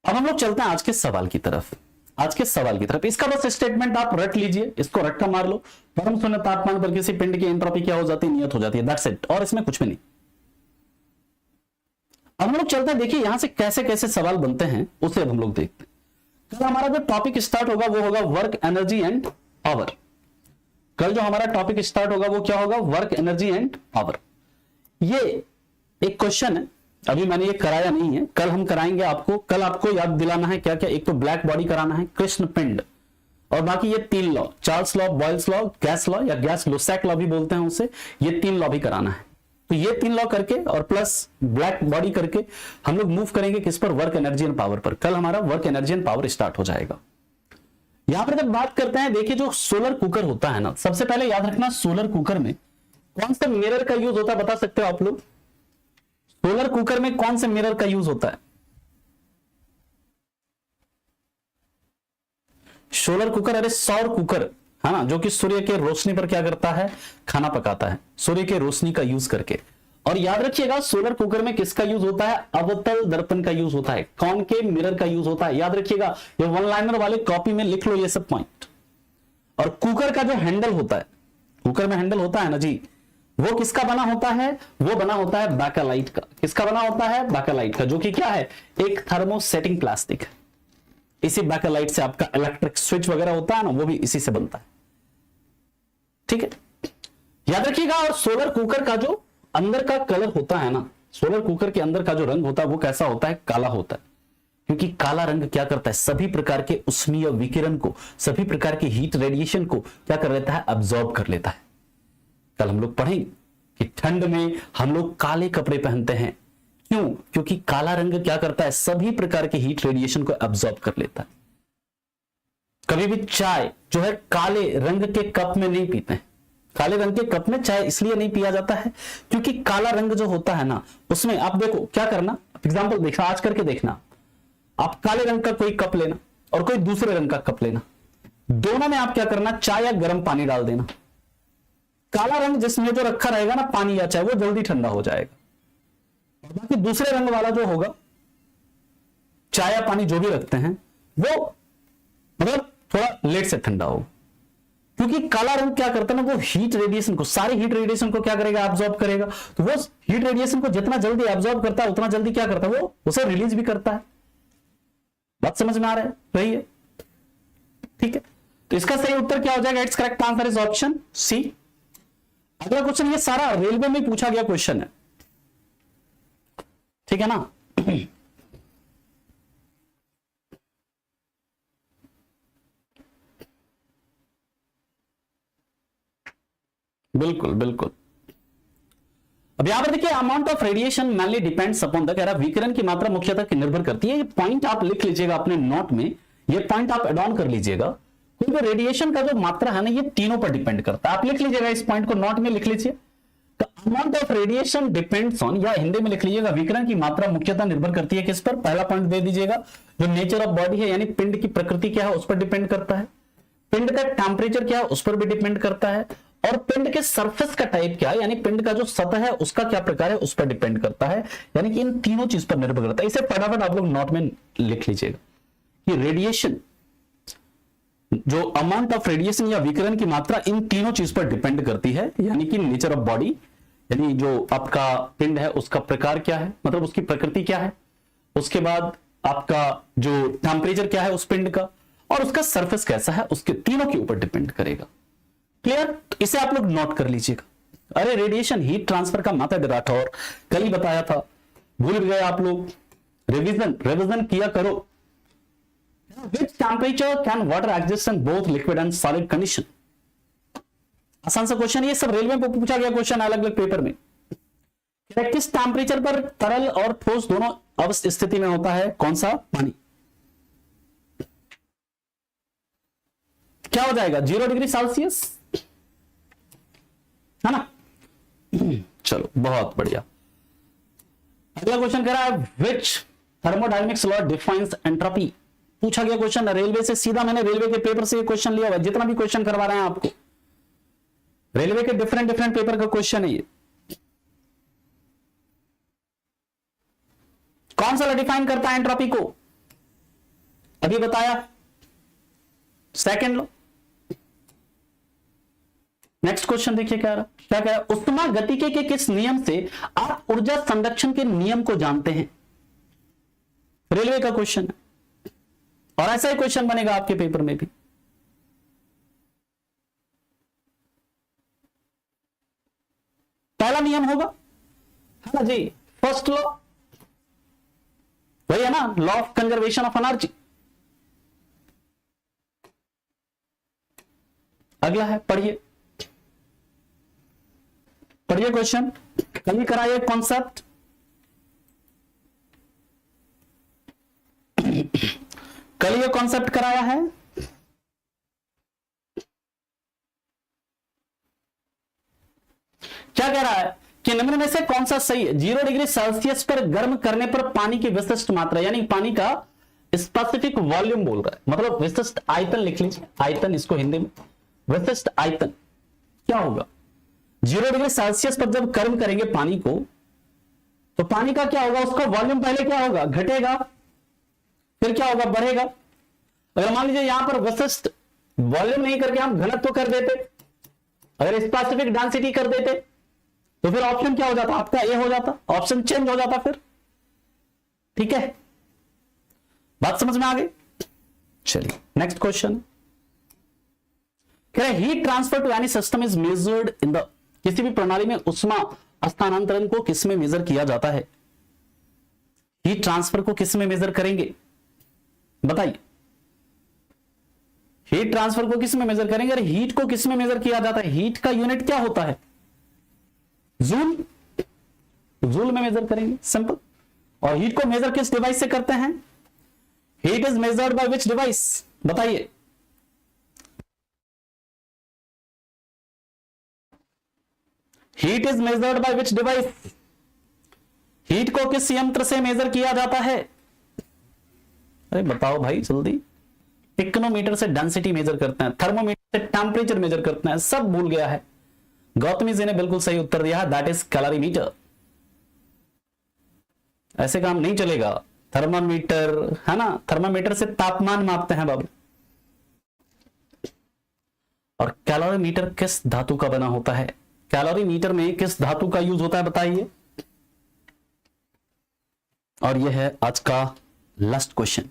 [SPEAKER 1] अब हम लोग चलते हैं आज के सवाल की तरफ। आज के सवाल की तरफ इसका बस स्टेटमेंट आप रट लीजिए, इसको रट्टा मार लो, परम शून्य तापमान पर किसी पिंड की एंट्रोपी क्या हो जाती है, नियत हो जाती है, दैट्स इट, और इसमें कुछ भी नहीं। अब हम लोग चलते हैं, देखिए यहां से कैसे कैसे सवाल बनते हैं उसे अब हम लोग देखते हैं। कल हमारा जो टॉपिक स्टार्ट होगा वो होगा वर्क एनर्जी एंड पावर। कल जो हमारा टॉपिक स्टार्ट होगा वो क्या होगा, वर्क एनर्जी एंड पावर। ये एक क्वेश्चन है, अभी मैंने ये कराया नहीं है, कल हम कराएंगे आपको। कल आपको याद दिलाना है क्या क्या, एक तो ब्लैक बॉडी कराना है, कृष्ण पिंड, और बाकी ये 3 law, Charles law, Boyle's law, gas law या गैस लोसैक लॉ भी बोलते हैं उसे, ये 3 लॉ भी कराना है। तो ये 3 लॉ करके और प्लस ब्लैक बॉडी करके हम लोग मूव करेंगे किस पर, वर्क एनर्जी एंड पावर पर। कल हमारा work energy and power start हो जाएगा। यहां पर जब बात करते हैं, देखिए जो सोलर कुकर होता है ना, सबसे पहले याद रखना सोलर कुकर में कौन सा मिरर का यूज होता है, बता सकते हो आप लोग? सोलर कुकर में कौन से मिरर का यूज होता है? सोलर कुकर, अरे सौर कुकर है ना, जो कि सूर्य के रोशनी पर क्या करता है, खाना पकाता है, सूर्य के रोशनी का यूज करके। और याद रखिएगा सोलर कुकर में किसका यूज होता है, अवतल दर्पण का यूज होता है, कॉनकेव मिरर का यूज होता है। याद रखिएगा, ये 1 लाइनर वाले कॉपी में लिख लो ये सब पॉइंट। और कुकर का जो हैंडल होता है, कुकर में हैंडल होता है ना जी, वो किसका बना होता है, वो बना होता है बैकेलाइट का। किसका बना होता है, बैकेलाइट का, जो कि क्या है, एक थर्मोसेटिंग प्लास्टिक है। इसी बैकेलाइट से आपका इलेक्ट्रिक स्विच वगैरह होता है ना, वो भी इसी से बनता है। ठीक है, याद रखिएगा। और सोलर कुकर का जो अंदर का कलर होता है ना, सोलर कुकर के अंदर का जो रंग होता है वो कैसा होता है, काला होता है। क्योंकि काला रंग क्या करता है, सभी प्रकार के उष्मीय विकिरण को, सभी प्रकार के हीट रेडिएशन को क्या कर लेता है, अब्सॉर्ब कर लेता है। कल हम लोग पढ़ेंगे कि ठंड में हम लोग काले कपड़े पहनते हैं, क्यों? क्योंकि काला रंग क्या करता है, सभी प्रकार के हीट रेडिएशन को अब्सॉर्ब कर लेता है। कभी भी चाय जो है काले रंग के कप में नहीं पीते हैं। काले रंग के कप में चाय इसलिए नहीं पिया जाता है क्योंकि काला रंग जो होता है ना, उसमें आप देखो क्या करना, एग्जांपल देखना, आज करके देखना, आप काले रंग का कोई कप लेना और कोई दूसरे रंग का कप लेना, दोनों में आप क्या करना, चाय या गर्म पानी डाल देना। काला रंग जिसमें जो रखा रहेगा ना, पानी या चाय, वो जल्दी ठंडा हो जाएगा। बाकी दूसरे रंग वाला जो होगा, चाय या पानी जो भी रखते हैं, वो मतलब थोड़ा लेट से ठंडा होगा। क्योंकि काला रंग क्या करता है ना, वो हीट रेडिएशन को, सारी हीट रेडिएशन को क्या करेगा, अब्सॉर्ब करेगा। तो वो हीट रेडिएशन को जितना जल्दी अब्सॉर्ब करता है उतना जल्दी क्या करता है, वो उसे रिलीज भी करता है। बात समझ में आ रही है? ठीक है, तो इसका सही उत्तर क्या हो जाएगा? It's correct answer is option C. अगला क्वेश्चन, ये सारा रेलवे में पूछा गया क्वेश्चन है, ठीक है ना। बिल्कुल बिल्कुल। अब यहां पर देखिए, amount of radiation mainly depends upon the, कह रहा विकिरण की मात्रा मुख्यतः निर्भर करती है। ये पॉइंट आप लिख लीजिएगा अपने नोट में, ये पॉइंट आप एड ऑन कर लीजिएगा, क्योंकि रेडिएशन का जो मात्रा है ना, ये तीनों पर डिपेंड करता है। आप लिख लीजिएगा, इस पॉइंट को नोट में लिख लीजिए। Amount of radiation depends on, या हिंदी में लिख लीजिएगा, विकिरण की मात्रा मुख्यतः निर्भर करती है किस पर? पहला पॉइंट दे दीजिएगा, जो नेचर ऑफ बॉडी है, यानी पिंड की प्रकृति क्या है उस पर डिपेंड करता है। पिंड का टेम्परेचर क्या है उस पर भी डिपेंड करता है, और पिंड के सरफेस का टाइप क्या है, यानी पिंड का जो सतह है उसका क्या प्रकार है उस पर डिपेंड करता है। यानी कि इन तीनों चीज पर निर्भर करता है। इसे फटाफट आप लोग नोट में लिख लीजिएगा कि रेडिएशन, जो अमाउंट ऑफ रेडिएशन या विकिरण की मात्रा इन तीनों चीज पर डिपेंड करती है, यानी कि नेचर ऑफ बॉडी, यानी जो आपका पिंड है उसका प्रकार क्या है, मतलब उसकी प्रकृति क्या है, उसके बाद आपका जो टेम्परेचर क्या है उस पिंड का, और उसका सरफेस कैसा है, उसके तीनों के ऊपर डिपेंड करेगा। क्लियर? तो इसे आप लोग नोट कर लीजिएगा। अरे रेडिएशन हीट ट्रांसफर का मेथड राठौर कल ही बताया था, भूल गए आप लोग? रिवीजन किया करो। Which temperature can water exist in both liquid and solid condition? आसान सा क्वेश्चन, ये सब रेलवे में पूछा गया क्वेश्चन अलग अलग पेपर में। किस टेम्परेचर पर तरल और ठोस दोनों अवस्था स्थिति में होता है? कौन सा? पानी। क्या हो जाएगा? 0 डिग्री सेल्सियस, है ना। चलो बहुत बढ़िया। अगला क्वेश्चन कह रहा है, विच थर्मोडायनेमिक्स लॉ डिफाइंस एंट्रोपी? पूछा गया क्वेश्चन रेलवे से, सीधा मैंने रेलवे के पेपर से ये क्वेश्चन लिया हुआ। जितना भी क्वेश्चन करवा रहे हैं आपको, रेलवे के डिफरेंट डिफरेंट पेपर का क्वेश्चन है ये। कौन सा डिफाइन करता है एंट्रोपी को? अभी बताया, सेकंड लो। नेक्स्ट क्वेश्चन देखिए क्या रहा, क्या कह रहा है, उष्मा गतिकी के किस नियम से आप ऊर्जा संरक्षण के नियम को जानते हैं? रेलवे का क्वेश्चन है, और ऐसा ही क्वेश्चन बनेगा आपके पेपर में भी। पहला नियम होगा, है ना जी, फर्स्ट लॉ, वही है ना, law of conservation of energy. अगला है, पढ़िए पढ़िए क्वेश्चन, कल ही कराइए कॉन्सेप्ट। कल ये कॉन्सेप्ट कराया है। क्या कह रहा है कि निम्न में से कौन सा सही है? 0 डिग्री सेल्सियस पर गर्म करने पर पानी की विशिष्ट मात्रा, यानी पानी का स्पेसिफिक वॉल्यूम बोल रहा है, मतलब विशिष्ट आयतन लिख लीजिए, आयतन इसको हिंदी में, विशिष्ट आयतन क्या होगा? 0 डिग्री सेल्सियस पर जब गर्म करेंगे पानी को, तो पानी का क्या होगा? उसका वॉल्यूम पहले क्या होगा? घटेगा, फिर क्या होगा? बढ़ेगा। अगर मान लीजिए यहां पर विशिष्ट वॉल्यूम नहीं करके हम घनत्व कर देते, अगर स्पेसिफिक डेंसिटी कर देते, तो फिर ऑप्शन क्या हो जाता? आपका ए हो जाता, ऑप्शन चेंज हो जाता फिर। ठीक है, बात समझ में आ गई? चलिए नेक्स्ट क्वेश्चन, कह रहे heat transfer to any system is measured in the, किसी भी प्रणाली में उष्मा हस्तांतरण को किस में मेजर किया जाता है? हीट ट्रांसफर को किस में मेजर करेंगे बताइए? हीट ट्रांसफर को किस में मेजर करेंगे? अरे हीट को किस में मेजर किया जाता है? हीट का यूनिट क्या होता है? जूल, जूल में मेजर करेंगे, सिंपल। और हीट को मेजर किस डिवाइस से करते हैं? Heat is measured by which device बताइए? Heat is measured by which device? Heat को किस यंत्र से मेजर किया जाता है? अरे बताओ भाई जल्दी। टेक्नोमीटर से डेंसिटी मेजर करते हैं, थर्मोमीटर से टेम्परेचर मेजर करते हैं, सब भूल गया है। गौतमी जी ने बिल्कुल सही उत्तर दिया है, दैट इज कैलोरीमीटर। ऐसे काम नहीं चलेगा। थर्मामीटर है ना, थर्मामीटर से तापमान मापते हैं बाबू। और कैलोरीमीटर किस धातु का बना होता है? कैलोरीमीटर में किस धातु का यूज होता है बताइए? और यह है आज का लास्ट क्वेश्चन।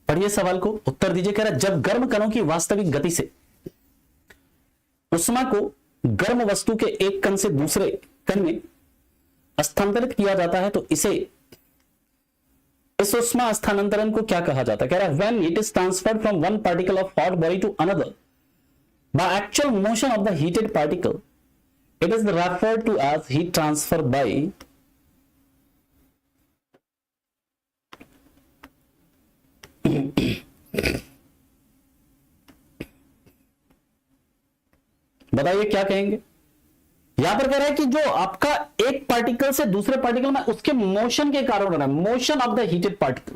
[SPEAKER 1] पढ़िए सवाल को, उत्तर दीजिए। कह रहा है जब गर्म कणों की वास्तविक गति से उष्मा को गर्म वस्तु के एक कण से दूसरे कण में स्थानांतरित किया जाता है तो इस उष्मा स्थानांतरण को क्या कहा जाता है? कह रहा है when it is transferred from one particle of hot body to another by actual motion of the heated particle it is referred to as heat transfer by बताइए क्या कहेंगे? यहां पर कह रहा है कि जो आपका एक पार्टिकल से दूसरे पार्टिकल में उसके मोशन के कारण हो रहा है, motion of the heated particle.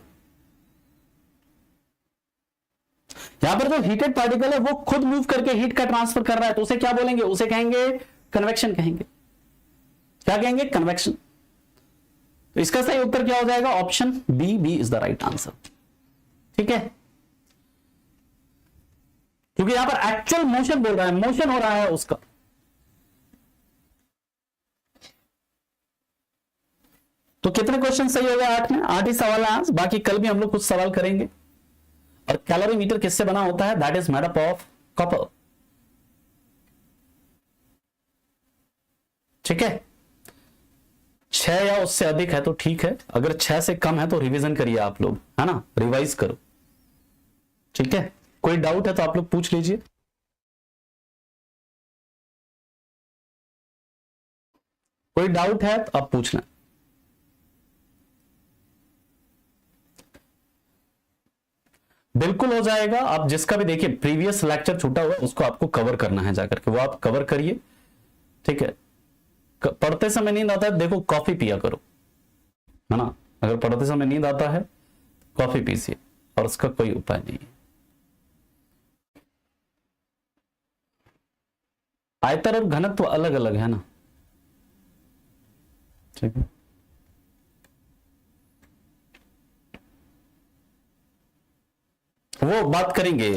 [SPEAKER 1] यहां पर जो हीटेड पार्टिकल है वो खुद मूव करके हीट का ट्रांसफर कर रहा है, तो उसे क्या बोलेंगे? उसे कहेंगे कन्वेक्शन कहेंगे। क्या कहेंगे? कन्वेक्शन। तो इसका सही उत्तर क्या हो जाएगा? Option B is the right answer. ठीक है, क्योंकि यहां पर एक्चुअल मोशन बोल रहा है, मोशन हो रहा है उसका। तो कितने क्वेश्चन सही हो गए? 8 में। 8 ही सवाल है आज, बाकी कल भी हम लोग कुछ सवाल करेंगे। और कैलोरीमीटर किससे बना होता है? That is made up of copper. ठीक है, 6 या उससे अधिक है तो ठीक है, अगर 6 से कम है तो रिवीजन करिए आप लोग, है ना, रिवाइज करो। ठीक है, कोई डाउट है तो आप लोग पूछ लीजिए। कोई डाउट है तो आप पूछ लें। बिल्कुल हो जाएगा। आप जिसका भी देखिए प्रीवियस लेक्चर छूटा हुआ उसको आपको कवर करना है, जाकर के वो आप कवर करिए। ठीक है, पढ़ते समय नींद आता है, देखो कॉफी पिया करो, है ना। अगर पढ़ते समय नींद आता है कॉफी पीजिए, और उसका कोई उपाय नहीं है। आयतर और घनत्व अलग अलग है ना। ठीक है, वो बात करेंगे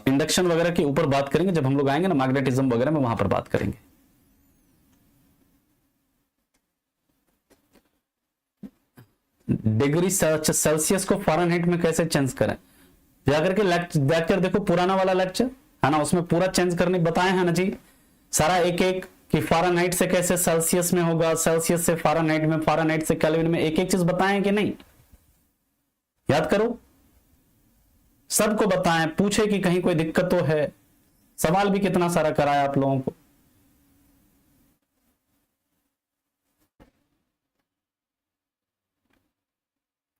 [SPEAKER 1] इंडक्शन वगैरह के ऊपर बात करेंगे जब हम लोग आएंगे ना, मैग्नेटिज्म वगैरह में, वहां पर बात करेंगे। डिग्री सेल्सियस को फ़ारेनहाइट में कैसे चेंज करें, जाकर के लेक्चर देखो, पुराना वाला लेक्चर है ना, उसमें पूरा चेंज करने बताए हैं ना जी, सारा एक एक कि फ़ारेनहाइट से कैसे सेल्सियस में होगा, सेल्सियस से फ़ारेनहाइट में, फ़ारेनहाइट से केल्विन में, एक एक चीज बताएं कि नहीं? याद करो, सबको बताएं, पूछे कि कहीं कोई दिक्कत तो है। सवाल भी कितना सारा कराया आप लोगों को।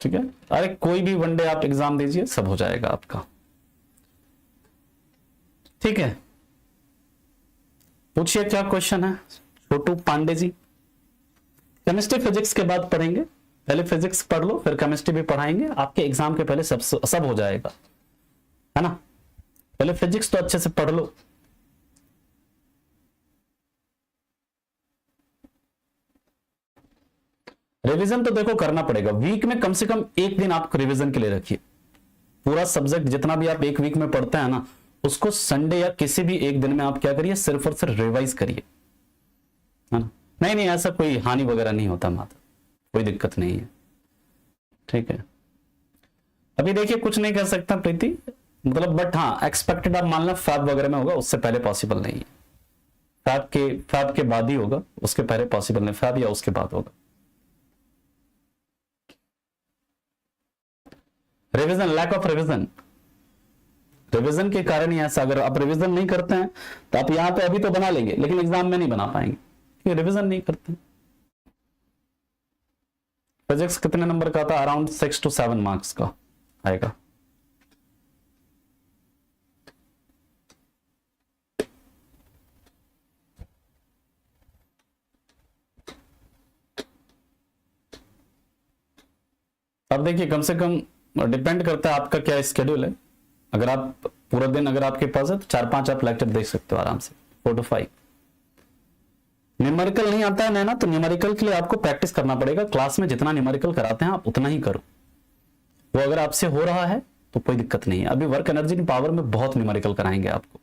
[SPEAKER 1] ठीक है, अरे कोई भी वनडे आप एग्जाम दीजिए, सब हो जाएगा आपका। ठीक है, पूछिए क्या क्वेश्चन है छोटू पांडे जी। केमिस्ट्री फिजिक्स के बाद पढ़ेंगे, पहले फिजिक्स पढ़ लो फिर केमिस्ट्री भी पढ़ाएंगे, आपके एग्जाम के पहले सब हो जाएगा, है ना। पहले फिजिक्स तो अच्छे से पढ़ लो। रिवीजन तो देखो करना पड़ेगा, वीक में कम से कम एक दिन आप रिवीजन के लिए रखिए। पूरा सब्जेक्ट जितना भी आप एक वीक में पढ़ते हैं ना, उसको संडे या किसी भी एक दिन में आप क्या करिए, सिर्फ और सिर्फ रिवाइज करिए, है ना। नहीं नहीं, ऐसा कोई हानि वगैरह नहीं होता माता, कोई दिक्कत नहीं है। ठीक है, अभी देखिए कुछ नहीं कर सकता प्रीति, मतलब बट हाँ एक्सपेक्टेड आप मान लो फैब वगैरह में होगा, उससे पहले पॉसिबल नहीं है। फैब के बाद ही होगा, उसके पहले पॉसिबल नहीं, फैब या उसके बाद होगा। रिवीजन, लैक ऑफ रिवीजन के कारण ही ऐसा, अगर आप रिवीजन नहीं करते हैं तो आप यहां पे अभी तो बना लेंगे लेकिन एग्जाम में नहीं बना पाएंगे, क्योंकि रिवीजन नहीं करते। फिजिक्स कितने नंबर का था? अराउंड 6 to 7 मार्क्स का आएगा। अब देखिए कम से कम डिपेंड करता है आपका क्या स्केड्यूल है। अगर आप पूरा दिन अगर आपके पास है तो 4-5 आप लेक्चर देख सकते हो आराम से, 4 to 5। न्यूमेरिकल नहीं आता है ना, तो न्यूमेरिकल के लिए आपको प्रैक्टिस करना पड़ेगा। क्लास में जितना न्यूमेरिकल कराते हैं आप उतना ही करो, वो अगर आपसे हो रहा है तो कोई दिक्कत नहीं है। अभी वर्क एनर्जी पावर में बहुत न्यूमेरिकल कराएंगे आपको।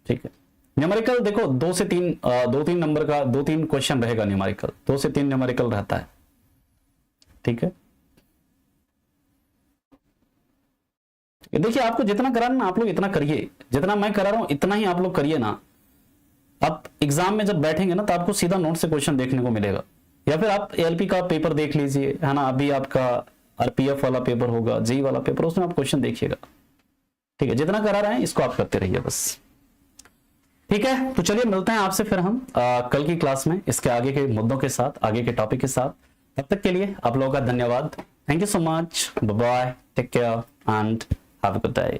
[SPEAKER 1] ठीक है, न्यूमेरिकल देखो 2-3 नंबर का 2-3 क्वेश्चन रहेगा न्यूमेरिकल, 2 से 3 न्यूमेरिकल रहता है। ठीक है, देखिए आपको जितना करा ना आप लोग इतना करिए, जितना मैं करा रहा हूं इतना ही आप लोग करिए ना। आप एग्जाम में जब बैठेंगे ना तो आपको सीधा नोट से क्वेश्चन देखने को मिलेगा, या फिर आप एलपी का पेपर देख लीजिए, है ना, अभी आपका आरपीएफ वाला पेपर होगा, जेई वाला पेपर, उसमें आप क्वेश्चन देखिएगा। ठीक है, जितना करा रहे हैं इसको आप करते रहिए बस। ठीक है, तो चलिए मिलते हैं आपसे फिर हम कल की क्लास में इसके आगे के मुद्दों के साथ, आगे के टॉपिक के साथ। तब तक के लिए आप लोगों का धन्यवाद। Thank you so much, bye bye, take care and have a good day.